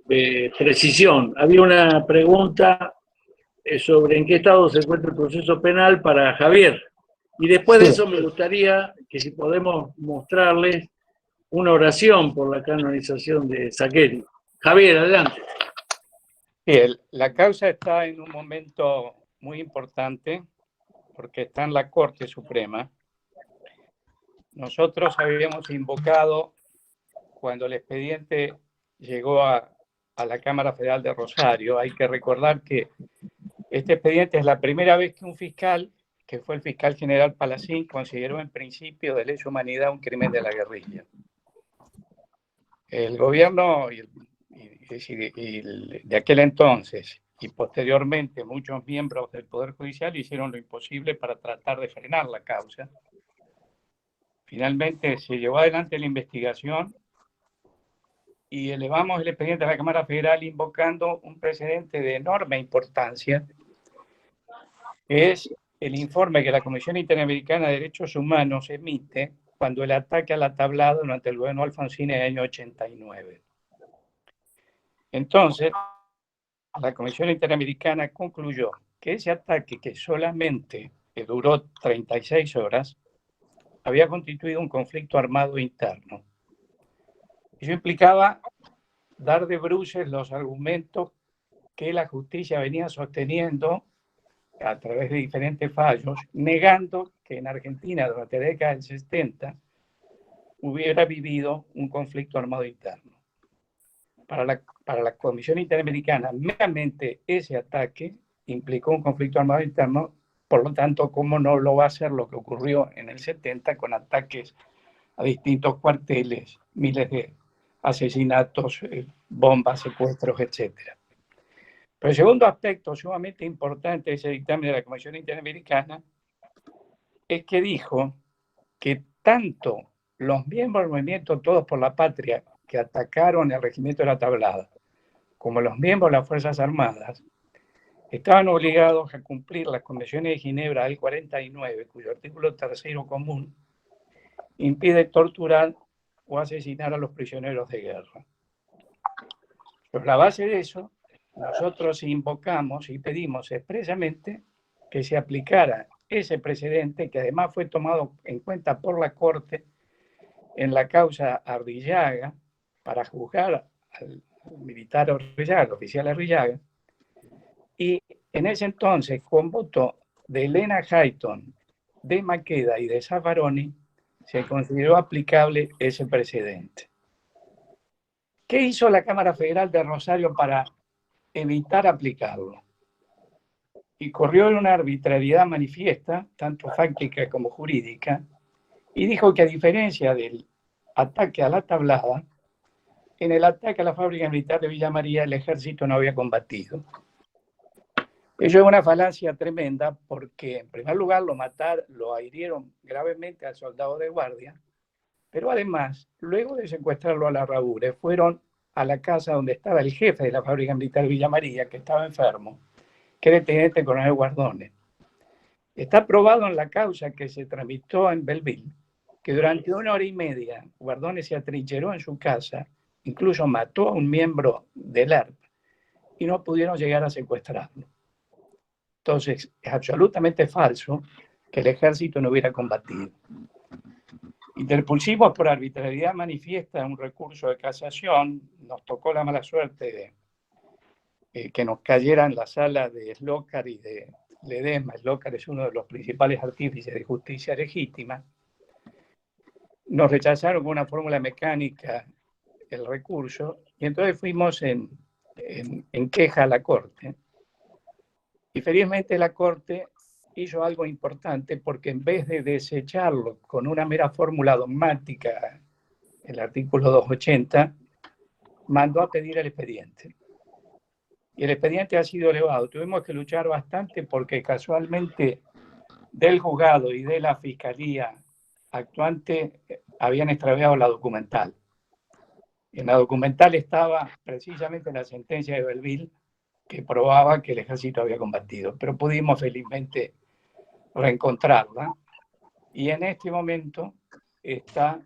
precisión. Había una pregunta sobre en qué estado se encuentra el proceso penal para Javier. Y después de eso me gustaría que si podemos mostrarles una oración por la canonización de Saccheri. Javier, adelante. Bien, la causa está en un momento muy importante porque está en la Corte Suprema. Nosotros habíamos invocado, cuando el expediente llegó a la Cámara Federal de Rosario, hay que recordar que este expediente es la primera vez que un fiscal, que fue el fiscal general Palacín, consideró en principio de lesa humanidad un crimen de la guerrilla. El gobierno de aquel entonces y posteriormente muchos miembros del Poder Judicial hicieron lo imposible para tratar de frenar la causa. Finalmente se llevó adelante la investigación y elevamos el expediente a la Cámara Federal invocando un precedente de enorme importancia, que es el informe que la Comisión Interamericana de Derechos Humanos emite cuando el ataque a la Tablada durante el gobierno Alfonsín en el año 89. Entonces, la Comisión Interamericana concluyó que ese ataque, que solamente duró 36 horas, había constituido un conflicto armado interno. Eso implicaba dar de bruces los argumentos que la justicia venía sosteniendo a través de diferentes fallos, negando que en Argentina durante la década del 70 hubiera vivido un conflicto armado interno. Para la Comisión Interamericana, meramente ese ataque implicó un conflicto armado interno, por lo tanto, ¿cómo no lo va a ser lo que ocurrió en el 70 con ataques a distintos cuarteles, miles de asesinatos, bombas, secuestros, etcétera? Pero el segundo aspecto sumamente importante de ese dictamen de la Comisión Interamericana es que dijo que tanto los miembros del movimiento Todos por la Patria que atacaron el regimiento de la Tablada, como los miembros de las Fuerzas Armadas, estaban obligados a cumplir las convenciones de Ginebra del 49, cuyo artículo 3º común impide torturar o asesinar a los prisioneros de guerra. Sobre la base de eso, nosotros invocamos y pedimos expresamente que se aplicara ese precedente, que además fue tomado en cuenta por la Corte en la causa Arrillaga, para juzgar al militar Arrillaga, al oficial Arrillaga, y en ese entonces, con voto de Elena Hayton, de Maqueda y de Zaffaroni, se consideró aplicable ese precedente. ¿Qué hizo la Cámara Federal de Rosario para evitar aplicarlo? y corrió en una arbitrariedad manifiesta, tanto fáctica como jurídica, y dijo que a diferencia del ataque a la tablada, en el ataque a la fábrica militar de Villa María el ejército no había combatido. Ello es una falacia tremenda porque, en primer lugar, lo hirieron gravemente al soldado de guardia, pero además, luego de secuestrarlo a la Larraure, fueron a la casa donde estaba el jefe de la fábrica militar de Villa María, que estaba enfermo, que era el teniente coronel Guardone. Está probado en la causa que se tramitó en Belleville que durante 1 hora y media Guardone se atrincheró en su casa, incluso mató a un miembro del ERP y no pudieron llegar a secuestrarlo. Entonces, es absolutamente falso que el ejército no hubiera combatido. Interpusimos por arbitrariedad manifiesta un recurso de casación, nos tocó la mala suerte de que nos cayera en la sala de Slócar y de Ledesma. Slócar es uno de los principales artífices de justicia legítima. Nos rechazaron con una fórmula mecánica el recurso y entonces fuimos en queja a la Corte. Y felizmente la Corte hizo algo importante porque en vez de desecharlo con una mera fórmula dogmática, el artículo 280, mandó a pedir el expediente. Y el expediente ha sido elevado. Tuvimos que luchar bastante porque casualmente del juzgado y de la fiscalía actuante habían extraviado la documental. En la documental estaba precisamente la sentencia de Belleville que probaba que el ejército había combatido, pero pudimos felizmente reencontrarla y en este momento está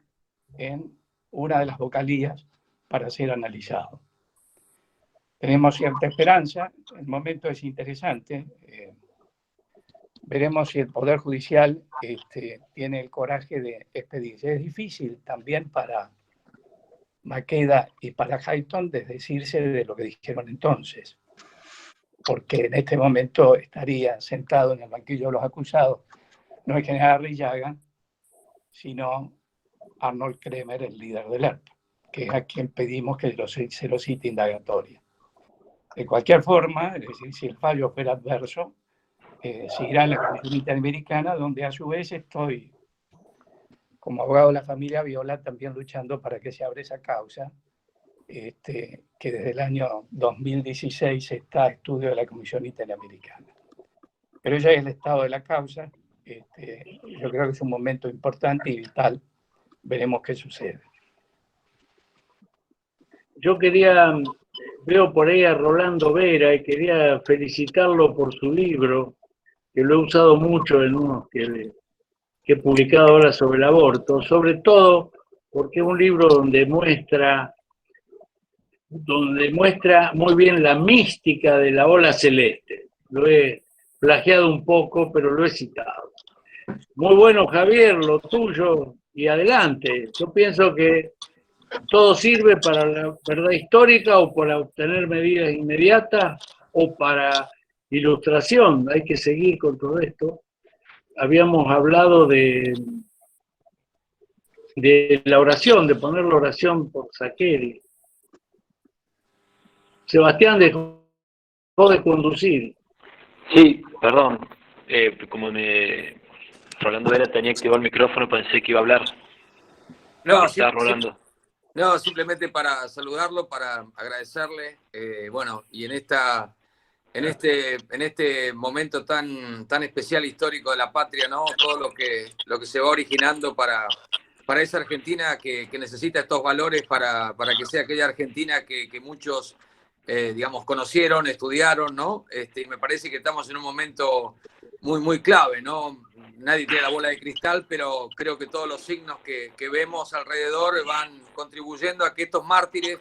en una de las vocalías para ser analizado. Tenemos cierta esperanza, el momento es interesante, veremos si el Poder Judicial tiene el coraje de expedirse. Es difícil también para Maqueda y para Hayton desdecirse de lo que dijeron entonces, porque en este momento estaría sentado en el banquillo de los acusados no el general Arrillaga, sino Arnold Kremer, el líder del ERP, que es a quien pedimos que se lo cite indagatoria. De cualquier forma, es decir, si el fallo fuera adverso, seguirá en la Comisión Interamericana, donde a su vez estoy, como abogado de la familia Viola, también luchando para que se abra esa causa, que desde el año 2016 está a estudio de la Comisión Interamericana. Pero ya es el estado de la causa. Yo creo que es un momento importante y vital. Veremos qué sucede. Yo veo por ahí a Rolando Vera y quería felicitarlo por su libro, que lo he usado mucho en unos que he publicado ahora sobre el aborto, sobre todo porque es un libro donde muestra muy bien la mística de la ola celeste. Lo he plagiado un poco, pero lo he citado. Muy bueno, Javier, lo tuyo, y adelante. Yo pienso que todo sirve para la verdad histórica o para obtener medidas inmediatas o para ilustración. Hay que seguir con todo esto. Habíamos hablado de la oración, de poner la oración por Saccheri. Sebastián dejó de conducir. Sí, perdón. Rolando Vera tenía activado el micrófono, pensé que iba a hablar. No, Rolando. No, simplemente para saludarlo, para agradecerle, bueno, y en este momento tan especial histórico de la patria, ¿no? Todo lo que se va originando para esa Argentina que necesita estos valores para que sea aquella Argentina que muchos, digamos, conocieron, estudiaron, ¿no? Y me parece que estamos en un momento muy, muy clave, ¿no? Nadie tiene la bola de cristal, pero creo que todos los signos que vemos alrededor van contribuyendo a que estos mártires,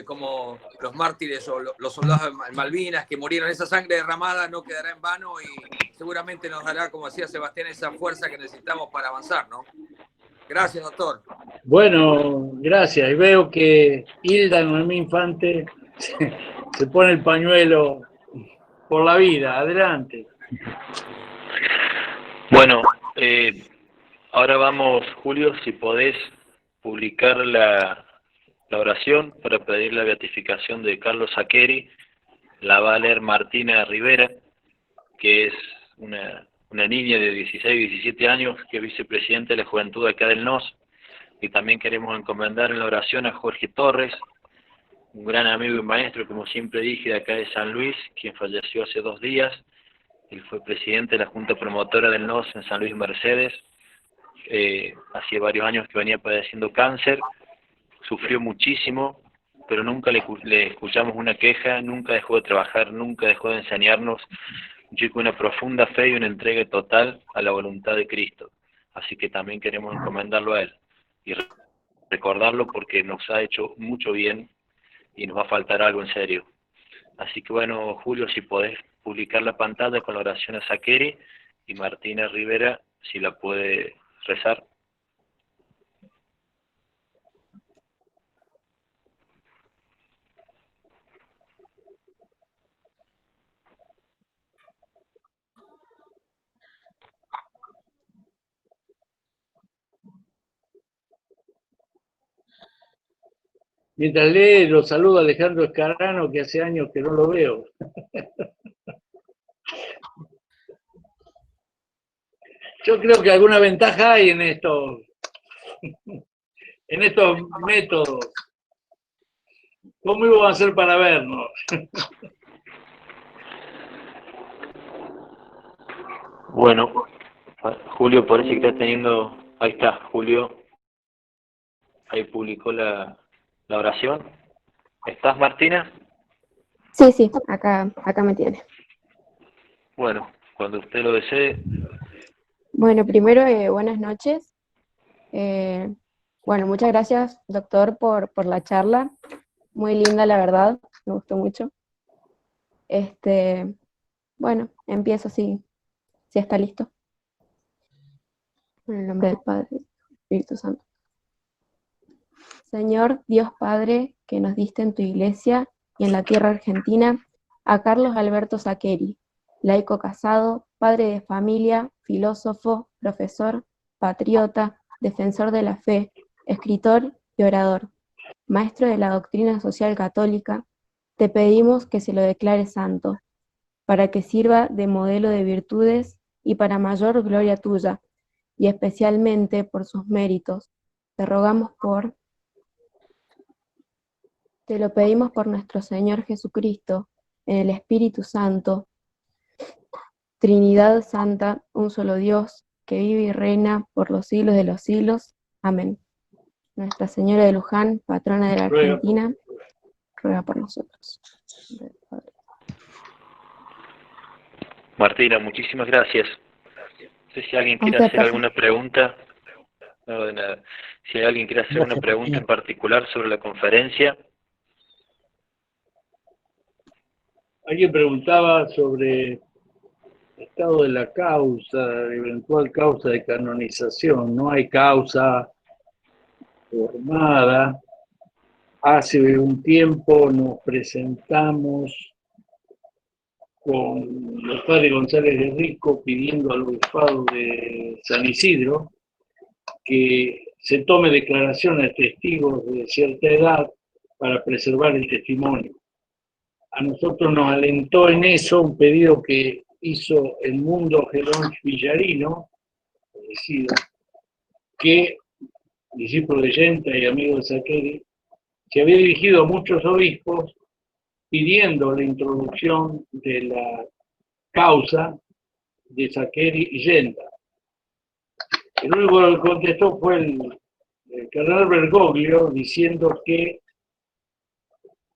como los mártires o los soldados de Malvinas que murieron, esa sangre derramada no quedará en vano y seguramente nos dará, como decía Sebastián, esa fuerza que necesitamos para avanzar, ¿no? Gracias, doctor. Bueno, gracias. Y veo que Hilda Noemí Infante se pone el pañuelo por la vida. Adelante. Bueno, ahora vamos, Julio, si podés publicar la oración para pedir la beatificación de Carlos Saccheri, la va a leer Martina Rivera, que es una niña de 16, 17 años, que es vicepresidenta de la Juventud acá del NOS, y también queremos encomendar en la oración a Jorge Torres, un gran amigo y maestro, como siempre dije, de acá de San Luis, quien falleció hace 2 días. Él fue presidente de la Junta Promotora del NOS en San Luis Mercedes. Hacía varios años que venía padeciendo cáncer, sufrió muchísimo, pero nunca le escuchamos una queja, nunca dejó de trabajar, nunca dejó de enseñarnos. Un chico con una profunda fe y una entrega total a la voluntad de Cristo. Así que también queremos encomendarlo a él y recordarlo, porque nos ha hecho mucho bien y nos va a faltar algo en serio. Así que bueno, Julio, si podés publicar la pantalla con la oración a Sakeri, y Martina Rivera, si la puede rezar. Mientras lee, lo saluda Alejandro Escarano, que hace años que no lo veo. Yo creo que alguna ventaja hay en estos métodos. ¿Cómo íbamos a hacer para vernos? Bueno, Julio parece que está teniendo... Ahí está, Julio. Ahí publicó la oración. ¿Estás, Martina? Sí, sí, acá me tiene. Bueno, cuando usted lo desee. Bueno, primero, buenas noches. Bueno, muchas gracias, doctor, por la charla. Muy linda, la verdad, me gustó mucho. Bueno, empiezo si está listo. En el nombre del Padre, del Espíritu Santo. Señor Dios Padre, que nos diste en tu iglesia y en la tierra argentina, a Carlos Alberto Sakeri, laico casado, padre de familia, filósofo, profesor, patriota, defensor de la fe, escritor y orador, maestro de la doctrina social católica, te pedimos que se lo declares santo, para que sirva de modelo de virtudes y para mayor gloria tuya, y especialmente por sus méritos. Te rogamos te lo pedimos por nuestro Señor Jesucristo, en el Espíritu Santo, Trinidad Santa, un solo Dios, que vive y reina por los siglos de los siglos. Amén. Nuestra Señora de Luján, patrona de la Argentina, ruega por nosotros. Martina, muchísimas gracias. No sé si alguien quiere hacer alguna pregunta. No, de nada. Si hay alguien que quiere hacer una pregunta en particular sobre la conferencia. Alguien preguntaba sobre el estado de la causa, eventual causa de canonización. No hay causa formada. Hace un tiempo nos presentamos con el padre González de Rico pidiendo al obispado de San Isidro que se tome declaración a testigos de cierta edad para preservar el testimonio. A nosotros nos alentó en eso un pedido que hizo el Mundo Gerón Villarino, que, discípulo de Yenta y amigo de Sakeri, se había dirigido a muchos obispos pidiendo la introducción de la causa de Sakeri y Yenta. El único que contestó fue el cardenal Bergoglio, diciendo que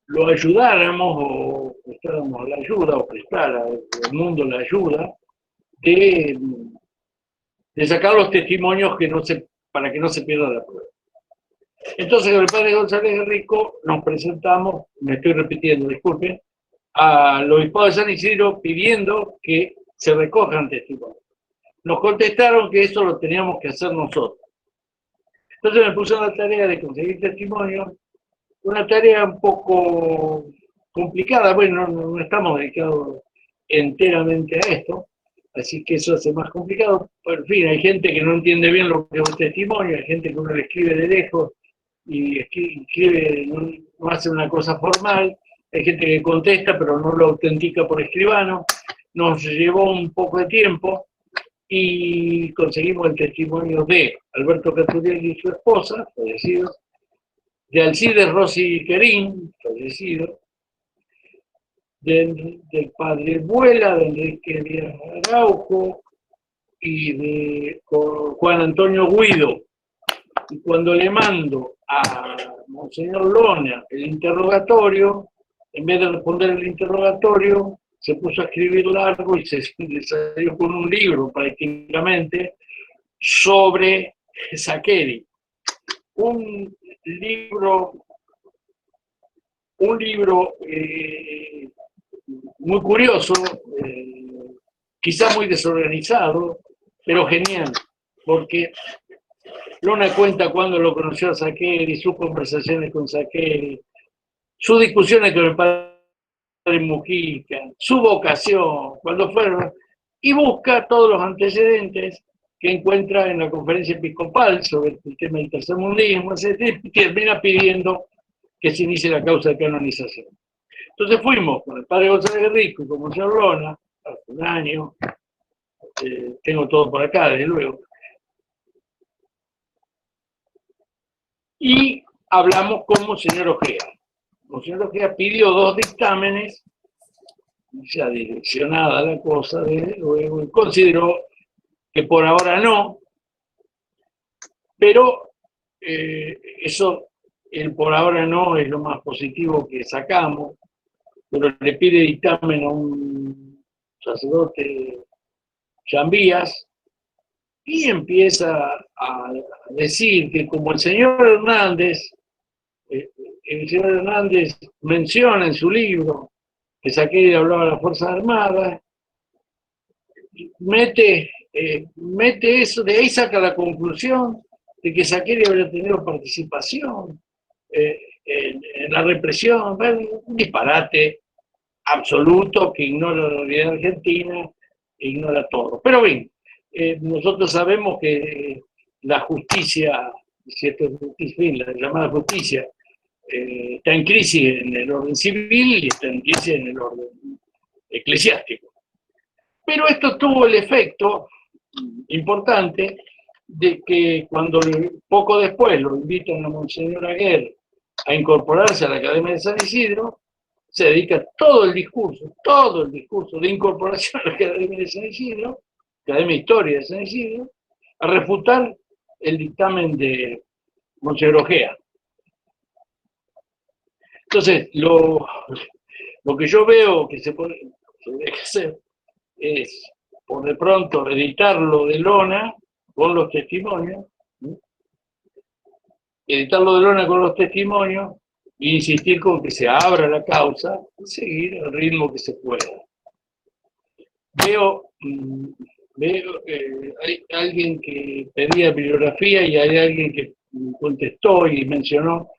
lo ayudáramos o prestáramos la ayuda, o prestara el mundo la ayuda, de sacar los testimonios para que no se pierda la prueba. Entonces, con el padre González de Rico nos presentamos, me estoy repitiendo, disculpen, al obispado de San Isidro pidiendo que se recojan testimonios. Nos contestaron que eso lo teníamos que hacer nosotros. Entonces me puse a la tarea de conseguir testimonios, una tarea un poco complicada. Bueno, no estamos dedicados enteramente a esto, así que eso hace más complicado. Por fin, hay gente que no entiende bien lo que es un testimonio, hay gente que uno le escribe de lejos y escribe, no hace una cosa formal, hay gente que contesta pero no lo autentica por escribano. nos llevó un poco de tiempo y conseguimos el testimonio de Alberto Caturielli y su esposa, fallecidos, de Alcides Rossi Querín, fallecido, del padre Buela, de Enrique Díaz Araujo y de Juan Antonio Guido. Y cuando le mando a Monseñor Lona el interrogatorio, en vez de responder el interrogatorio, se puso a escribir largo y le salió con un libro prácticamente sobre Saccheri. Un libro muy curioso, quizá muy desorganizado, pero genial, porque Lona cuenta cuando lo conoció a Saccheri, sus conversaciones con Saccheri, sus discusiones con el padre Mujica, su vocación, cuando fueron, y busca todos los antecedentes que encuentra en la conferencia episcopal sobre el tema del tercermundismo, etc., y termina pidiendo que se inicie la causa de canonización. Entonces fuimos con el padre González Rico y con Monseñor Lona, hace un año, tengo todo por acá, desde luego, y hablamos con Monseñor Ojea. Monseñor Ojea pidió 2 dictámenes, ya direccionada la cosa, desde luego, y consideró que por ahora no, pero eso, el por ahora no es lo más positivo que sacamos, pero le pide dictamen a un sacerdote Chambías y empieza a decir que como el señor Hernández menciona en su libro que Saccheri hablaba de las Fuerzas Armadas, mete eso, de ahí saca la conclusión de que Saccheri habría tenido participación en la represión, un disparate absoluto que ignora la realidad argentina e ignora todo. Pero bien, nosotros sabemos que la justicia, la llamada justicia, está en crisis en el orden civil y está en crisis en el orden eclesiástico. Pero esto tuvo el efecto importante de que cuando poco después lo invitan a Monseñor Aguer a incorporarse a la Academia de San Isidro, se dedica todo el discurso de incorporación a la Academia de San Isidro, Academia de Historia de San Isidro, a refutar el dictamen de Monseñor Ojea. Entonces, lo que yo veo que se podría hacer es, por de pronto, editarlo de Lona con los testimonios, e insistir con que se abra la causa y seguir al ritmo que se pueda. Veo hay alguien que pedía bibliografía y hay alguien que contestó y mencionó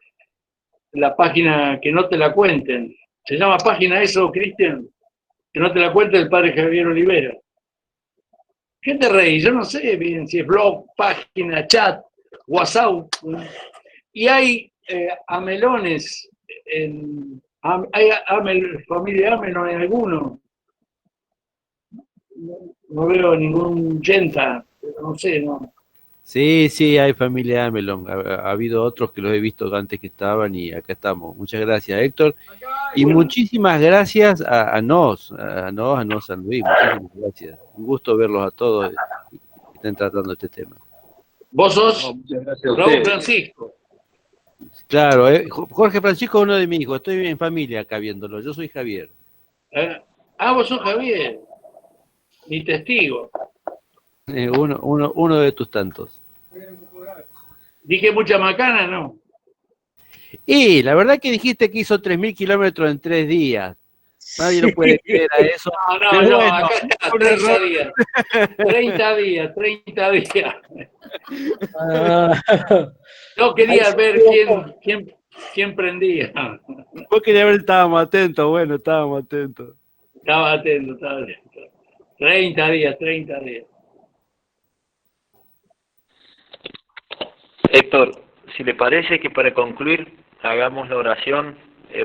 la página Que no te la cuenten. ¿Se llama página eso, Cristian? Que no te la cuente el padre Javier Olivera. ¿Qué te reís? Yo no sé bien si es blog, página, chat, WhatsApp. Y hay amelones, familia Amelon en alguno. No veo ningún yenta, pero no sé, no. Sí, hay familia Amelon. Ha habido otros que los he visto antes que estaban y acá estamos. Muchas gracias, Héctor. Y muchísimas gracias a Nos San Luis. Muchísimas gracias. Un gusto verlos a todos que estén tratando este tema. Vos sos Raúl Francisco. Claro, Jorge Francisco es uno de mis hijos. Estoy en familia acá viéndolo. Yo soy Javier. Vos sos Javier. Mi testigo. Uno de tus tantos. Dije mucha macana, ¿no? Y la verdad que dijiste que hizo 3.000 kilómetros en 3 días. Nadie lo puede creer a eso. No, bueno, acá está, 30 días. No quería ver quién prendía. Vos querías ver, estábamos atentos. Estaba atento. 30 días. Héctor, si le parece que para concluir hagamos la oración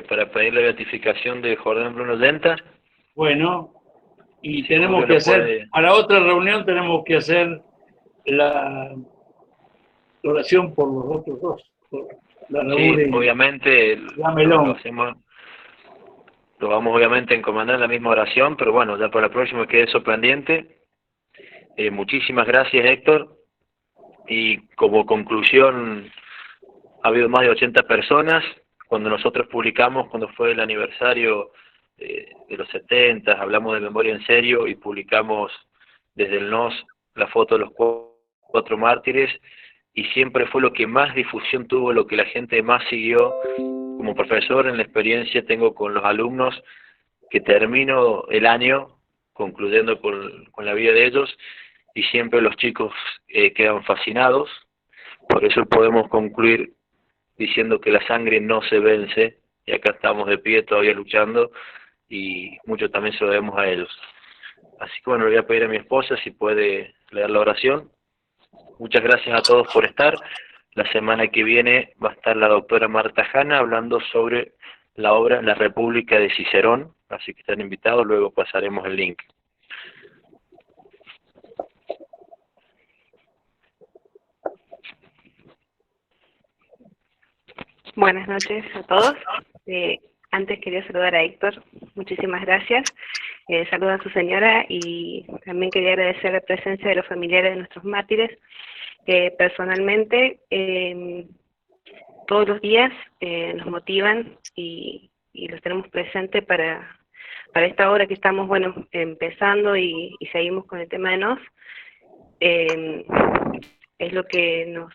para pedir la beatificación de Jordán Bruno Yenta. Bueno, Y Si tenemos Julio que no hacer, puede, para otra reunión tenemos que hacer la oración por los otros dos, por la Raúl sí, y obviamente la lo Melón. hacemos, lo vamos obviamente a encomendar en la misma oración, pero bueno, ya para la próxima quede eso pendiente. Muchísimas gracias, Héctor. Y como conclusión, ha habido más de 80 personas. Cuando nosotros publicamos, cuando fue el aniversario de los 70, hablamos de Memoria en Serio y publicamos desde el NOS la foto de los cuatro mártires, y siempre fue lo que más difusión tuvo, lo que la gente más siguió. Como profesor, en la experiencia tengo con los alumnos que termino el año concluyendo con la vida de ellos, y siempre los chicos quedan fascinados. Por eso podemos concluir diciendo que la sangre no se vence, y acá estamos de pie todavía luchando, y mucho también se lo debemos a ellos. Así que bueno, le voy a pedir a mi esposa si puede leer la oración. Muchas gracias a todos por estar. La semana que viene va a estar la doctora Marta Jana hablando sobre la obra La República de Cicerón, así que están invitados, luego pasaremos el link. Buenas noches a todos. Antes quería saludar a Héctor, muchísimas gracias. Saludo a su señora y también quería agradecer la presencia de los familiares de nuestros mártires. Personalmente, todos los días nos motivan y los tenemos presentes para esta obra que estamos, bueno, empezando y seguimos con el tema de NOS. Es lo que nos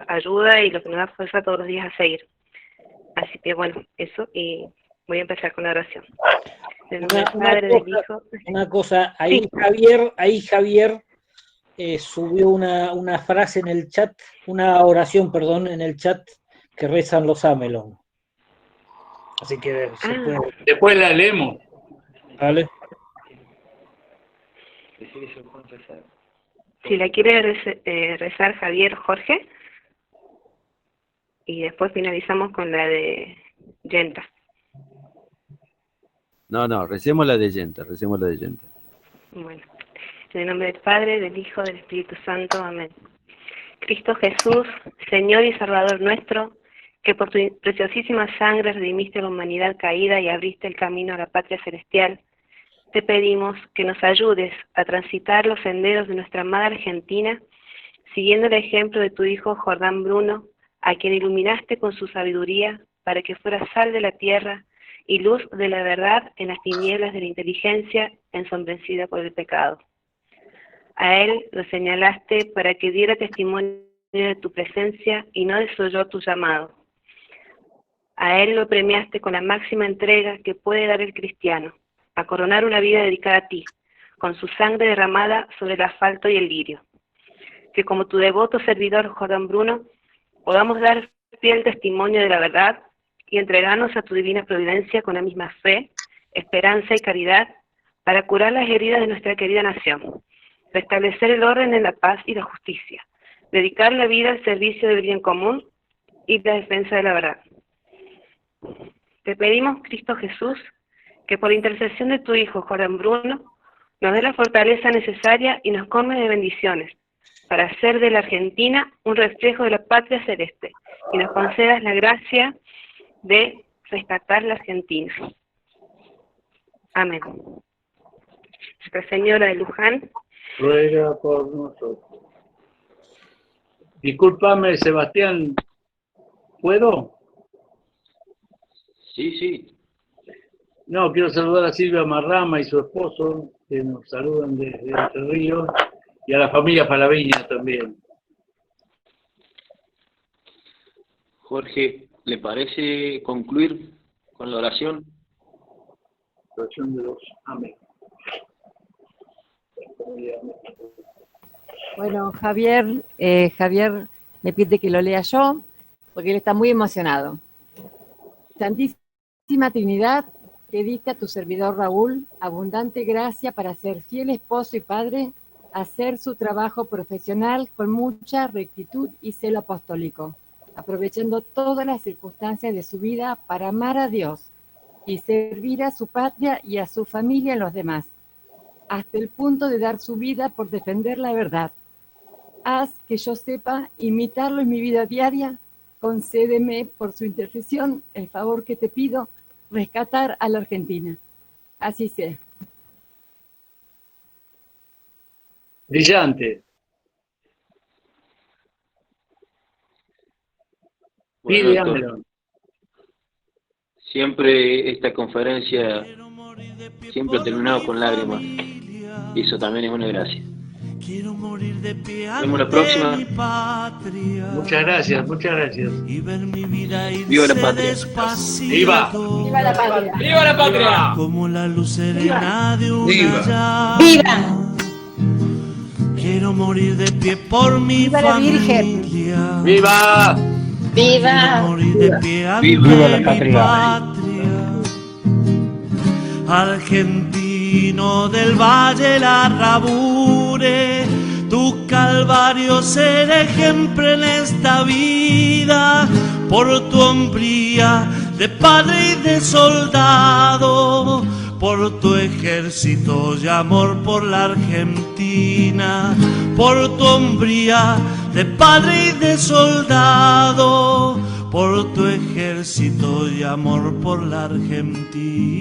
ayuda y lo que nos da fuerza todos los días a seguir. Así que bueno, eso, y voy a empezar con la oración. Una cosa, ahí Sí. Javier subió una frase en el chat, una oración, perdón, en el chat que rezan los Amelón. Así que se puede. Después la leemos. ¿Vale? Si la quiere rezar Javier Jorge, y después finalizamos con la de Yenta. No, recemos la de Yenta, recemos la de Yenta. Bueno, en el nombre del Padre, del Hijo, del Espíritu Santo. Amén. Cristo Jesús, Señor y Salvador nuestro, que por tu preciosísima sangre redimiste a la humanidad caída y abriste el camino a la patria celestial, te pedimos que nos ayudes a transitar los senderos de nuestra amada Argentina, siguiendo el ejemplo de tu Hijo Jordán Bruno, a quien iluminaste con su sabiduría para que fuera sal de la tierra y luz de la verdad en las tinieblas de la inteligencia ensombrecida por el pecado. A él lo señalaste para que diera testimonio de tu presencia y no desoyó tu llamado. A él lo premiaste con la máxima entrega que puede dar el cristiano, a coronar una vida dedicada a ti, con su sangre derramada sobre el asfalto y el lirio. Que como tu devoto servidor Jordán Bruno, podamos dar fiel testimonio de la verdad y entregarnos a tu divina providencia con la misma fe, esperanza y caridad para curar las heridas de nuestra querida nación, restablecer el orden en la paz y la justicia, dedicar la vida al servicio del bien común y la defensa de la verdad. Te pedimos, Cristo Jesús, que por intercesión de tu Hijo Jordán Bruno, nos dé la fortaleza necesaria y nos colme de bendiciones, para hacer de la Argentina un reflejo de la patria celeste, y nos concedas la gracia de rescatar la Argentina. Amén. Nuestra Señora de Luján, Ruega por nosotros. Discúlpame, Sebastián, ¿puedo? Sí. No, quiero saludar a Silvia Marrama y su esposo, que nos saludan desde Entre Ríos, y a la familia Palaviña también. Jorge, ¿le parece concluir con la oración? Oración de los amén. Bueno, Javier me pide que lo lea yo, porque él está muy emocionado. Santísima Trinidad, que diste a tu servidor Raúl abundante gracia para ser fiel esposo y padre, hacer su trabajo profesional con mucha rectitud y celo apostólico, aprovechando todas las circunstancias de su vida para amar a Dios y servir a su patria y a su familia y a los demás. hasta el punto de dar su vida por defender la verdad. Haz que yo sepa imitarlo en mi vida diaria. Concédeme, por su intercesión, el favor que te pido, rescatar a la Argentina. Así sea. Brillante. Bueno, Pide doctor, Amelón. siempre esta conferencia siempre ha terminado con lágrimas. Y eso también es una gracia. Quiero morir de pie Nos vemos la ante próxima. mi patria. Muchas gracias, muchas gracias. Y ver mi vida irse Viva la patria. despacito. ¡Viva! ¡Viva la patria! ¡Viva la patria! Como la luz serena de una ¡Viva! llama. ¡Viva! Quiero morir de pie por mi ¡Viva la Virgen! familia. ¡Viva! Quiero ¡Viva! morir de pie ante Viva la mi patria. patria. Argentino del Valle Larrabure, tu calvario será ejemplo en esta vida, por tu hombría de padre y de soldado, por tu ejército y amor por la Argentina, por tu hombría de padre y de soldado, por tu ejército y amor por la Argentina.